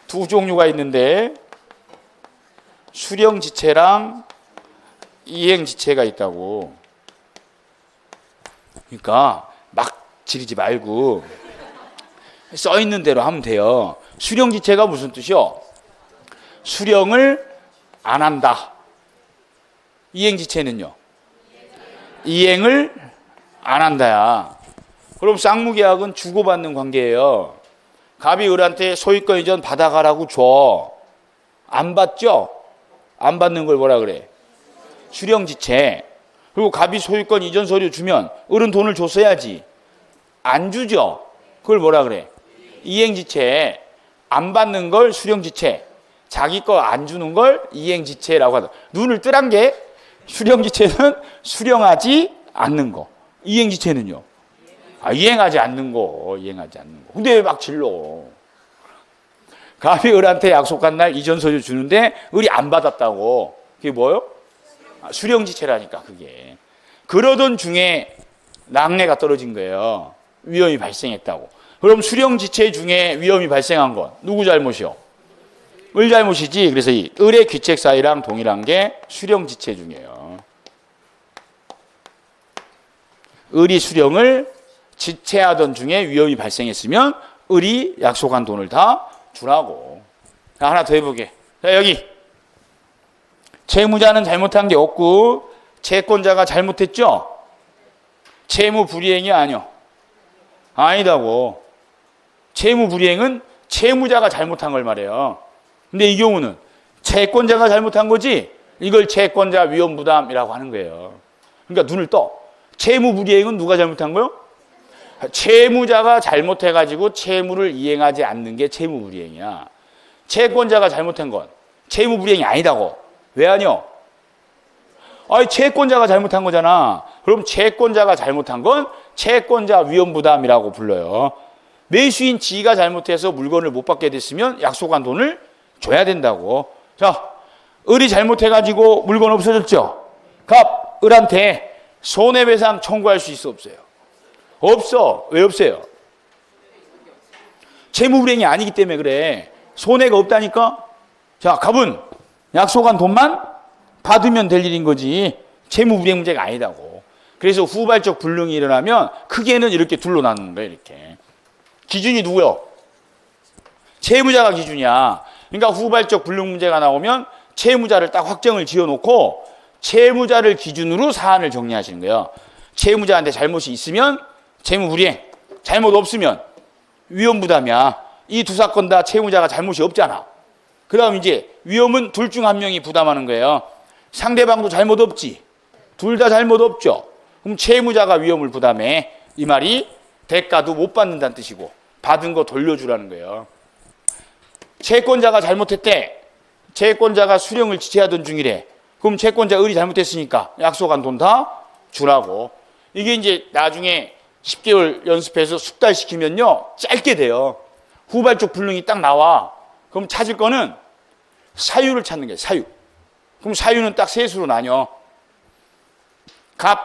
두 종류가 있는데 수령 지체랑 이행 지체가 있다고. 그러니까 막 지르지 말고 써 있는 대로 하면 돼요. 수령 지체가 무슨 뜻이요? 수령을 안 한다. 이행 지체는요? 이행을 안 한다야. 그럼 쌍무계약은 주고받는 관계예요. 갑이 을한테 소유권 이전 받아가라고 줘. 안 받죠? 안 받는 걸 뭐라 그래? 수령지체. 그리고 갑이 소유권 이전 서류 주면 을은 돈을 줬어야지. 안 주죠. 그걸 뭐라 그래? 이행지체. 안 받는 걸 수령지체. 자기 거 안 주는 걸 이행지체라고 하다. 눈을 뜨란 게 수령지체는 수령하지 않는 거. 이행지체는요? 이행하지 않는 거. 이행하지 않는 거. 근데 왜 막 질러? 갑이 을한테 약속한 날 이전 서류 주는데 을이 안 받았다고. 그게 뭐요? 수령지체라니까 그게. 그러던 중에 낙례가 떨어진 거예요. 위험이 발생했다고. 그럼 수령지체 중에 위험이 발생한 건 누구 잘못이요? 을 잘못이지. 그래서 이 을의 귀책 사유랑 동일한 게 수령지체 중이에요. 을이 수령을 지체하던 중에 위험이 발생했으면 을이 약속한 돈을 다 주라고. 하나 더 해보게. 자, 여기 채무자는 잘못한 게 없고 채권자가 잘못했죠? 채무 불이행이 아니요. 아니다고. 채무 불이행은 채무자가 잘못한 걸 말해요. 근데 이 경우는 채권자가 잘못한 거지 이걸 채권자 위험 부담이라고 하는 거예요. 그러니까 눈을 떠. 채무 불이행은 누가 잘못한 거요? 채무자가 잘못해가지고 채무를 이행하지 않는 게 채무 불이행이야. 채권자가 잘못한 건 채무 불이행이 아니다고. 왜 아니요? 채권자가 잘못한 거잖아. 그럼 채권자가 잘못한 건 채권자 위험 부담이라고 불러요. 매수인 지가 잘못해서 물건을 못 받게 됐으면 약속한 돈을 줘야 된다고. 자, 을이 잘못해가지고 물건 없어졌죠? 갑, 을한테 손해배상 청구할 수 있어 없어요? 없어. 왜 없어요? 채무불이행이 아니기 때문에 그래. 손해가 없다니까? 자, 갑은 약속한 돈만 받으면 될 일인 거지 채무불이행 문제가 아니다고. 그래서 후발적 불능이 일어나면 크게는 이렇게 둘로 나누는 거예요. 이렇게. 기준이 누구요? 채무자가 기준이야. 그러니까 후발적 불능 문제가 나오면 채무자를 딱 확정을 지어놓고 채무자를 기준으로 사안을 정리하시는 거예요. 채무자한테 잘못이 있으면 채무불이행, 잘못 없으면 위험부담이야. 이 두 사건 다 채무자가 잘못이 없잖아. 그 다음 이제 위험은 둘 중 한 명이 부담하는 거예요. 상대방도 잘못 없지. 둘 다 잘못 없죠. 그럼 채무자가 위험을 부담해. 이 말이 대가도 못 받는다는 뜻이고 받은 거 돌려주라는 거예요. 채권자가 잘못했대. 채권자가 수령을 지체하던 중이래. 그럼 채권자 을이 잘못했으니까 약속한 돈 다 주라고. 이게 이제 나중에 10개월 연습해서 숙달시키면요 짧게 돼요. 후발적 불능이 딱 나와. 그럼 찾을 거는 사유를 찾는 거예요. 사유. 그럼 사유는 딱 세 수로 나뉘어. 갑,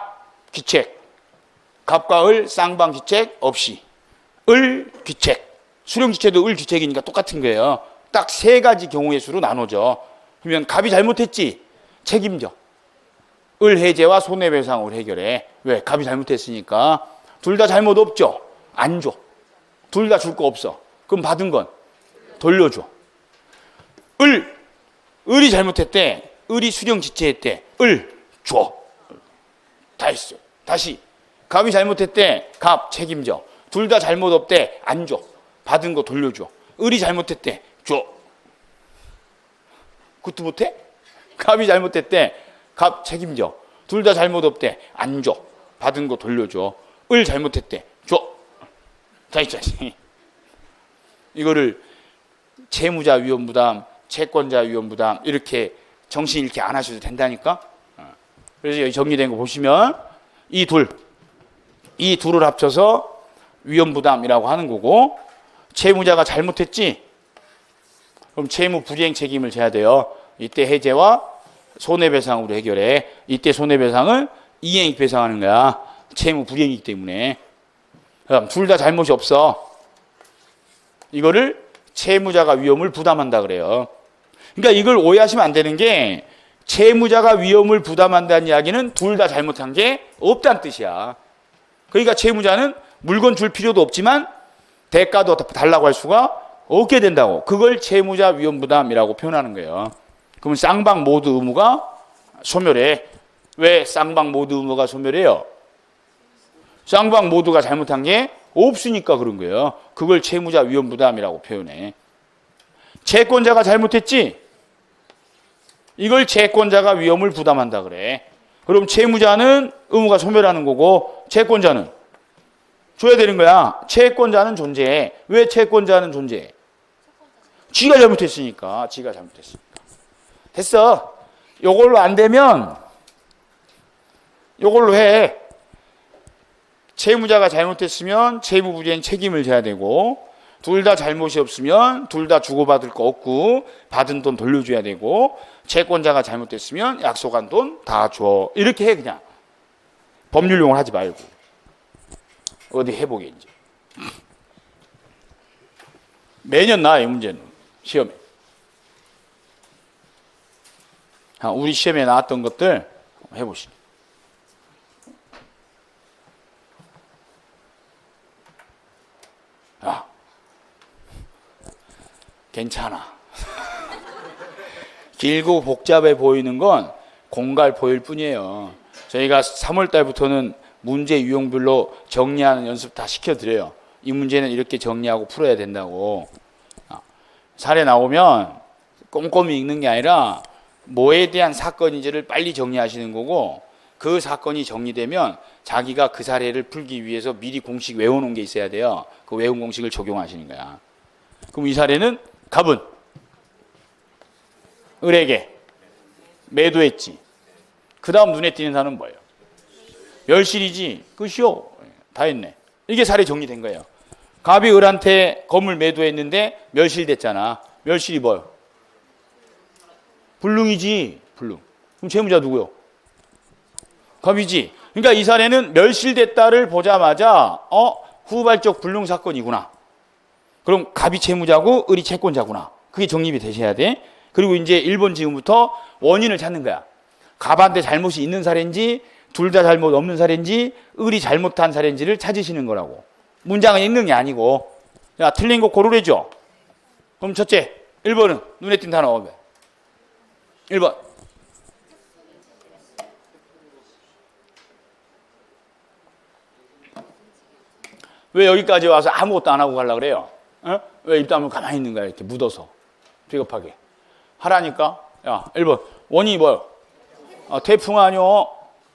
귀책. 갑과 을, 쌍방 귀책 없이. 을, 귀책. 수령 지체도 을 귀책이니까 똑같은 거예요. 딱 세 가지 경우의 수로 나눠져. 그러면 갑이 잘못했지? 책임져. 을 해제와 손해배상으로 해결해. 왜? 갑이 잘못했으니까. 둘 다 잘못 없죠? 안 줘. 둘 다 줄 거 없어. 그럼 받은 건 돌려줘. 을이 잘못했대. 을이 수령 지체했대. 을 줘. 다 했어. 다시. 갑이 잘못했대. 갑 책임져. 둘 다 잘못 없대. 안 줘. 받은 거 돌려줘. 을이 잘못했대. 줘. 그것도 못해? 갑이 잘못했대. 갑 책임져. 둘 다 잘못 없대. 안 줘. 받은 거 돌려줘. 을 잘못했대. 줘. 다 있잖니. 이거를 채무자 위험 부담, 채권자 위험 부담 이렇게 정신 잃게 안 하셔도 된다니까. 그래서 여기 정리된 거 보시면 이 둘을 합쳐서 위험 부담이라고 하는 거고, 채무자가 잘못했지? 그럼 채무 불이행 책임을 져야 돼요. 이때 해제와 손해배상으로 해결해. 이때 손해배상을 이행익 배상하는 거야. 채무 불이행이기 때문에. 그럼 둘 다 잘못이 없어. 이거를 채무자가 위험을 부담한다 그래요. 그러니까 이걸 오해하시면 안 되는 게 채무자가 위험을 부담한다는 이야기는 둘 다 잘못한 게 없다는 뜻이야. 그러니까 채무자는 물건 줄 필요도 없지만 대가도 달라고 할 수가 없게 된다고. 그걸 채무자 위험 부담이라고 표현하는 거예요. 그러면 쌍방 모두 의무가 소멸해. 왜 쌍방 모두 의무가 소멸해요? 쌍방 모두가 잘못한 게 없으니까 그런 거예요. 그걸 채무자 위험 부담이라고 표현해. 채권자가 잘못했지? 이걸 채권자가 위험을 부담한다 그래. 그럼 채무자는 의무가 소멸하는 거고 채권자는 줘야 되는 거야. 채권자는 존재해. 왜 채권자는 존재해? 지가 잘못했으니까. 지가 잘못했으니까. 됐어. 요걸로 안 되면 요걸로 해. 채무자가 잘못했으면 채무부재인 책임을 져야 되고, 둘 다 잘못이 없으면 둘 다 주고받을 거 없고 받은 돈 돌려줘야 되고, 채권자가 잘못했으면 약속한 돈 다 줘. 이렇게 해. 그냥 법률 용어를 하지 말고 어디 해보게. 이제 매년 나와요, 이 문제는. 시험에. 우리 시험에 나왔던 것들 해보시죠. 괜찮아. 길고 복잡해 보이는 건 공갈포일 뿐이에요. 저희가 3월 달부터는 문제 유형별로 정리하는 연습 다 시켜드려요. 이 문제는 이렇게 정리하고 풀어야 된다고. 사례 나오면 꼼꼼히 읽는 게 아니라 뭐에 대한 사건인지를 빨리 정리하시는 거고, 그 사건이 정리되면 자기가 그 사례를 풀기 위해서 미리 공식 외워놓은 게 있어야 돼요. 그 외운 공식을 적용하시는 거야. 그럼 이 사례는 갑은 을에게 매도했지. 그 다음 눈에 띄는 사람은 뭐예요? 멸실이지. 끝이요. 다 했네. 이게 사례 정리된 거예요. 갑이 을한테 건물 매도했는데 멸실됐잖아. 멸실이 뭐예요? 불능이지. 불능. 그럼 채무자 누구요? 갑이지. 그러니까 이 사례는 멸실됐다를 보자마자 후발적 불능 사건이구나. 그럼 갑이 채무자고 을이 채권자구나. 그게 정립이 되셔야 돼. 그리고 이제 1번 지금부터 원인을 찾는 거야. 갑한테 잘못이 있는 사례인지 둘 다 잘못 없는 사례인지 을이 잘못한 사례인지를 찾으시는 거라고. 문장을 읽는 게 아니고. 야, 틀린 거 고르래죠. 그럼 첫째 1번은 눈에 띈 단어. 1번 왜 여기까지 와서 아무것도 안 하고 가려고 그래요? 왜 입 다물고 가만히 있는 거야? 이렇게 묻어서. 비겁하게. 하라니까. 야, 1번. 원인이 뭐예요? 태풍 아니요.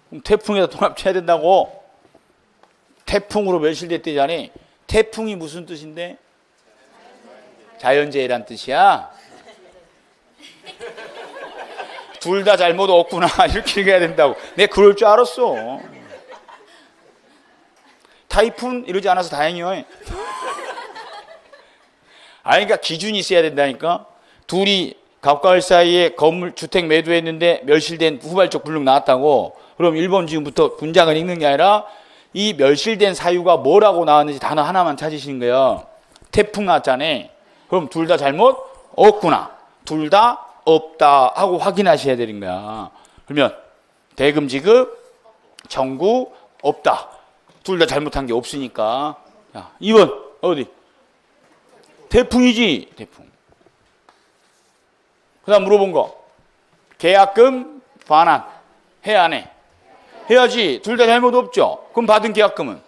그럼 태풍에다 통합쳐야 된다고. 태풍으로 멸실됐대잖니. 태풍이 무슨 뜻인데? 자연재해란 뜻이야. 둘 다 잘못 없구나. 이렇게 얘기해야 된다고. 내가 그럴 줄 알았어. 타이푼 이러지 않아서 다행이요. 그러니까 기준이 있어야 된다니까. 둘이 갑과 을 사이에 건물 주택 매도했는데 멸실된 후발적 불능 나왔다고. 그럼 1번 지금부터 문장을 읽는 게 아니라 이 멸실된 사유가 뭐라고 나왔는지 단어 하나만 찾으시는 거예요. 태풍 나왔잖아. 그럼 둘 다 잘못 없구나. 둘 다 없다 하고 확인하셔야 되는 거야. 그러면 대금 지급, 청구 없다. 둘 다 잘못한 게 없으니까. 자, 2번 어디? 태풍이지. 태풍. 그 다음 물어본 거. 계약금 반환. 해 안 해? 해야지. 둘 다 잘못 없죠. 그럼 받은 계약금은?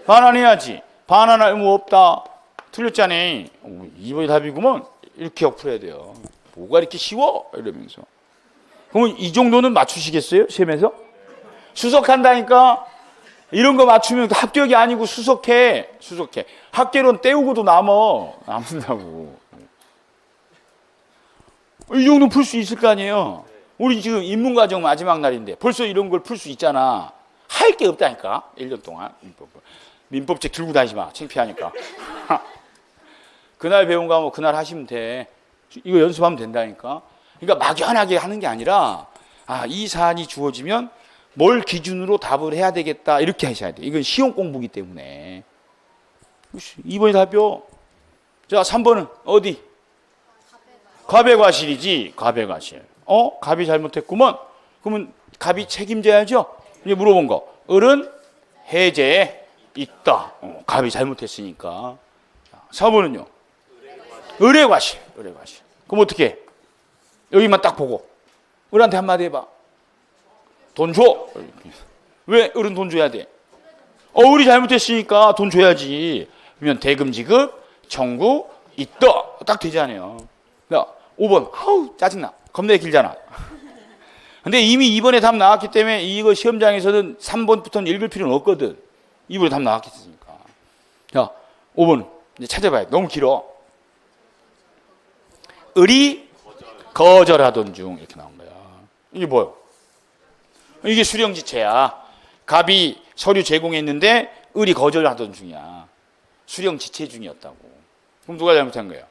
반환해야지. 반환할 의무 없다. 틀렸잖아. 2번이 답이구먼. 이렇게 풀어야 돼요. 뭐가 이렇게 쉬워? 이러면서. 그럼 이 정도는 맞추시겠어요? 시험에서? 수석한다니까? 이런 거 맞추면 합격이 아니고 수석해. 수석해. 학계론 떼우고도 남는다고. 이 정도 풀 수 있을 거 아니에요. 우리 지금 입문과정 마지막 날인데 벌써 이런 걸 풀 수 있잖아. 할 게 없다니까. 1년 동안. 민법책 들고 다니지 마. 창피하니까. 그날 배운 거 하면 그날 하시면 돼. 이거 연습하면 된다니까. 그러니까 막연하게 하는 게 아니라 이 사안이 주어지면 뭘 기준으로 답을 해야 되겠다 이렇게 하셔야 돼. 이건 시험 공부기 때문에. 2번이 답이요. 자, 3번은 어디? 갑의 과실이지. 갑의 과실. 갑이 잘못했구먼. 그러면 갑이 책임져야죠. 이제 물어본 거. 을은 해제에 있다. 갑이 잘못했으니까. 4번은요. 을의 과실. 을의 과실. 그럼 어떻게 해? 여기만 딱 보고 을한테 한마디 해봐. 돈 줘. 왜 을은 돈 줘야 돼? 을이 잘못했으니까 돈 줘야지. 그러면 대금 지급, 청구 있다. 딱 되잖아요. 야, 5번. 아우 짜증나. 겁나 길잖아. 근데 이미 2번에 답 나왔기 때문에 이거 시험장에서는 3번부터는 읽을 필요는 없거든. 2번에 답 나왔겠으니까. 자, 5번 이제 찾아봐야 돼. 너무 길어. 을이 거절하던 중 이렇게 나온 거야. 이게 뭐야? 이게 수령지체야. 갑이 서류 제공했는데 을이 거절하던 중이야. 수령지체 중이었다고. 그럼 누가 잘못한 거야?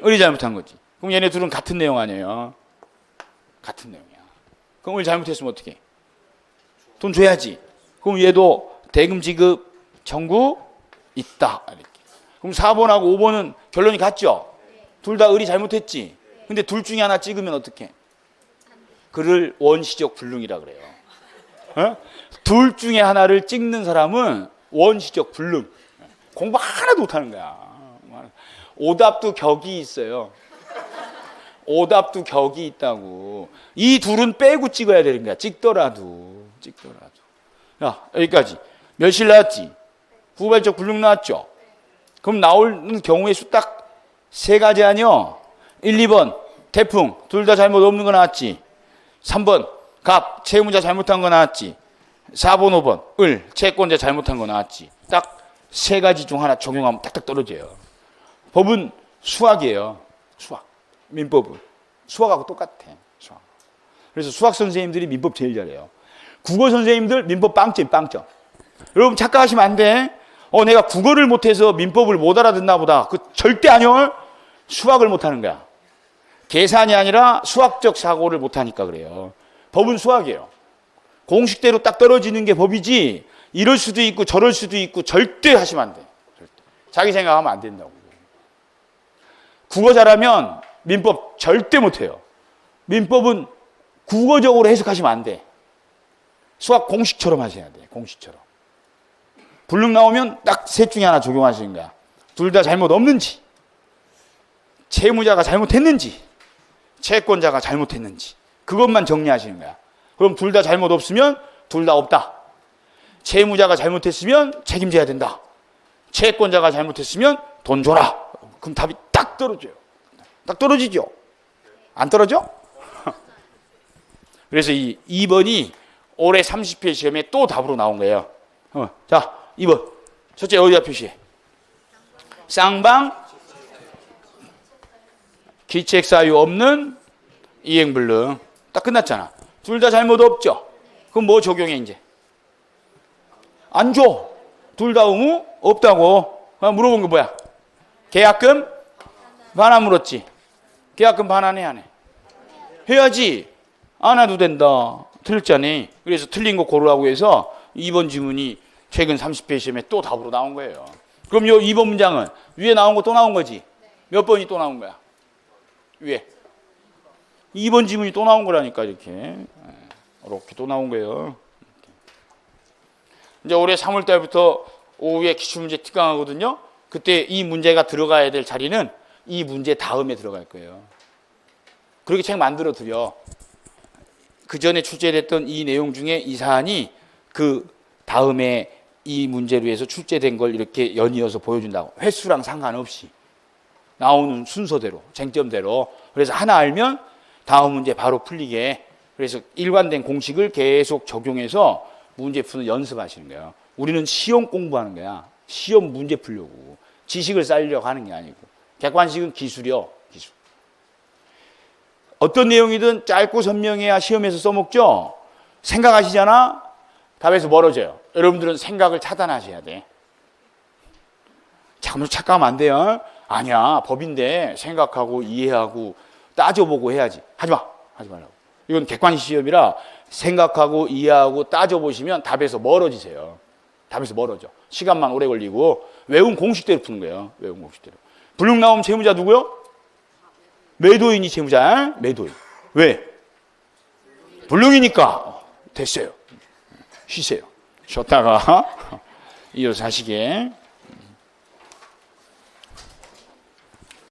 을이 잘못한 거지. 그럼 얘네 둘은 같은 내용 아니에요? 같은 내용이야. 그럼 을 잘못했으면 어떻게? 돈 줘야지. 그럼 얘도 대금 지급 청구 있다. 이렇게. 그럼 4번하고 5번은 결론이 같죠? 둘 다 을이 잘못했지. 근데 둘 중에 하나 찍으면 어떡해? 그를 원시적 불능이라 그래요. 어? 둘 중에 하나를 찍는 사람은 원시적 불능. 공부 하나도 못하는 거야. 오답도 격이 있어요. 오답도 격이 있다고. 이 둘은 빼고 찍어야 되는 거야. 찍더라도. 야, 여기까지. 멸실 나왔지? 후발적 불능 나왔죠? 그럼 나오는 경우의 수 딱 세 가지 아니요? 1, 2번 태풍 둘 다 잘못 없는 거 나왔지? 3번 갑 채무자 잘못한 거 나왔지? 4번 5번 을 채권자 잘못한 거 나왔지? 딱 세 가지 중 하나 적용하면 딱딱 떨어져요. 법은 수학이에요. 수학. 민법은 수학하고 똑같아. 수학. 그래서 수학 선생님들이 민법 제일 잘해요. 국어 선생님들 민법 빵점. 여러분 착각하시면 안 돼. 내가 국어를 못해서 민법을 못 알아듣나 보다. 그 절대 아니요. 수학을 못하는 거야. 계산이 아니라 수학적 사고를 못하니까 그래요. 법은 수학이에요. 공식대로 딱 떨어지는 게 법이지 이럴 수도 있고 저럴 수도 있고 절대 하시면 안 돼. 절대. 자기 생각하면 안 된다고. 국어 잘하면 민법 절대 못해요. 민법은 국어적으로 해석하시면 안 돼. 수학 공식처럼 하셔야 돼. 공식처럼. 불능 나오면 딱 셋 중에 하나 적용하시는 거야. 둘 다 잘못 없는지, 채무자가 잘못했는지, 채권자가 잘못했는지 그것만 정리하시는 거야. 그럼 둘 다 잘못 없으면 둘 다 없다. 채무자가 잘못했으면 책임져야 된다. 채권자가 잘못했으면 돈 줘라. 그럼 답이 딱 떨어져요. 딱 떨어지죠? 안 떨어져? 그래서 이 2번이 올해 30회 시험에 또 답으로 나온 거예요. 자, 2번. 첫째 어디다 표시해? 쌍방 기책 사유 없는 이행불능. 딱 끝났잖아. 둘 다 잘못 없죠? 그럼 뭐 적용해 이제? 안 줘. 둘 다 의무 없다고. 물어본 거 뭐야? 계약금 반환 물었지. 계약금 반환해 안 해? 해야지. 안 해도 된다. 틀렸잖니. 그래서 틀린 거 고르라고 해서 2번 지문이 최근 30회 시험에 또 답으로 나온 거예요. 그럼 요 2번 문장은 위에 나온 거 또 나온 거지? 몇 번이 또 나온 거야? 위에. 2번 지문이 또 나온 거라니까 이렇게. 이렇게 또 나온 거예요. 이제 올해 3월 달부터 오후에 기출문제 특강하거든요. 그때 이 문제가 들어가야 될 자리는 이 문제 다음에 들어갈 거예요. 그렇게 책 만들어 드려. 그 전에 출제됐던 이 내용 중에 이 사안이 그 다음에 이 문제로 해서 출제된 걸 이렇게 연이어서 보여준다고. 횟수랑 상관없이 나오는 순서대로, 쟁점대로. 그래서 하나 알면 다음 문제 바로 풀리게. 그래서 일관된 공식을 계속 적용해서 문제 푸는 연습하시는 거예요. 우리는 시험 공부하는 거야. 시험 문제 풀려고. 지식을 쌓으려고 하는 게 아니고. 객관식은 기술이요. 기술. 어떤 내용이든 짧고 선명해야 시험에서 써먹죠. 생각하시잖아. 답에서 멀어져요. 여러분들은 생각을 차단하셔야 돼. 잠깐만 착각하면 안 돼요. 아니야. 법인데 생각하고 이해하고 따져보고 해야지. 하지 마. 하지 말라고. 이건 객관식 시험이라 생각하고 이해하고 따져보시면 답에서 멀어지세요. 답에서 멀어져. 시간만 오래 걸리고 외운 공식대로 푸는 거예요. 외운 공식대로. 불능 나오면 채무자 누구요? 매도인이 채무자. 매도인. 왜? 불능이니까. 됐어요. 쉬세요. 쉬었다가 이어서 하시게.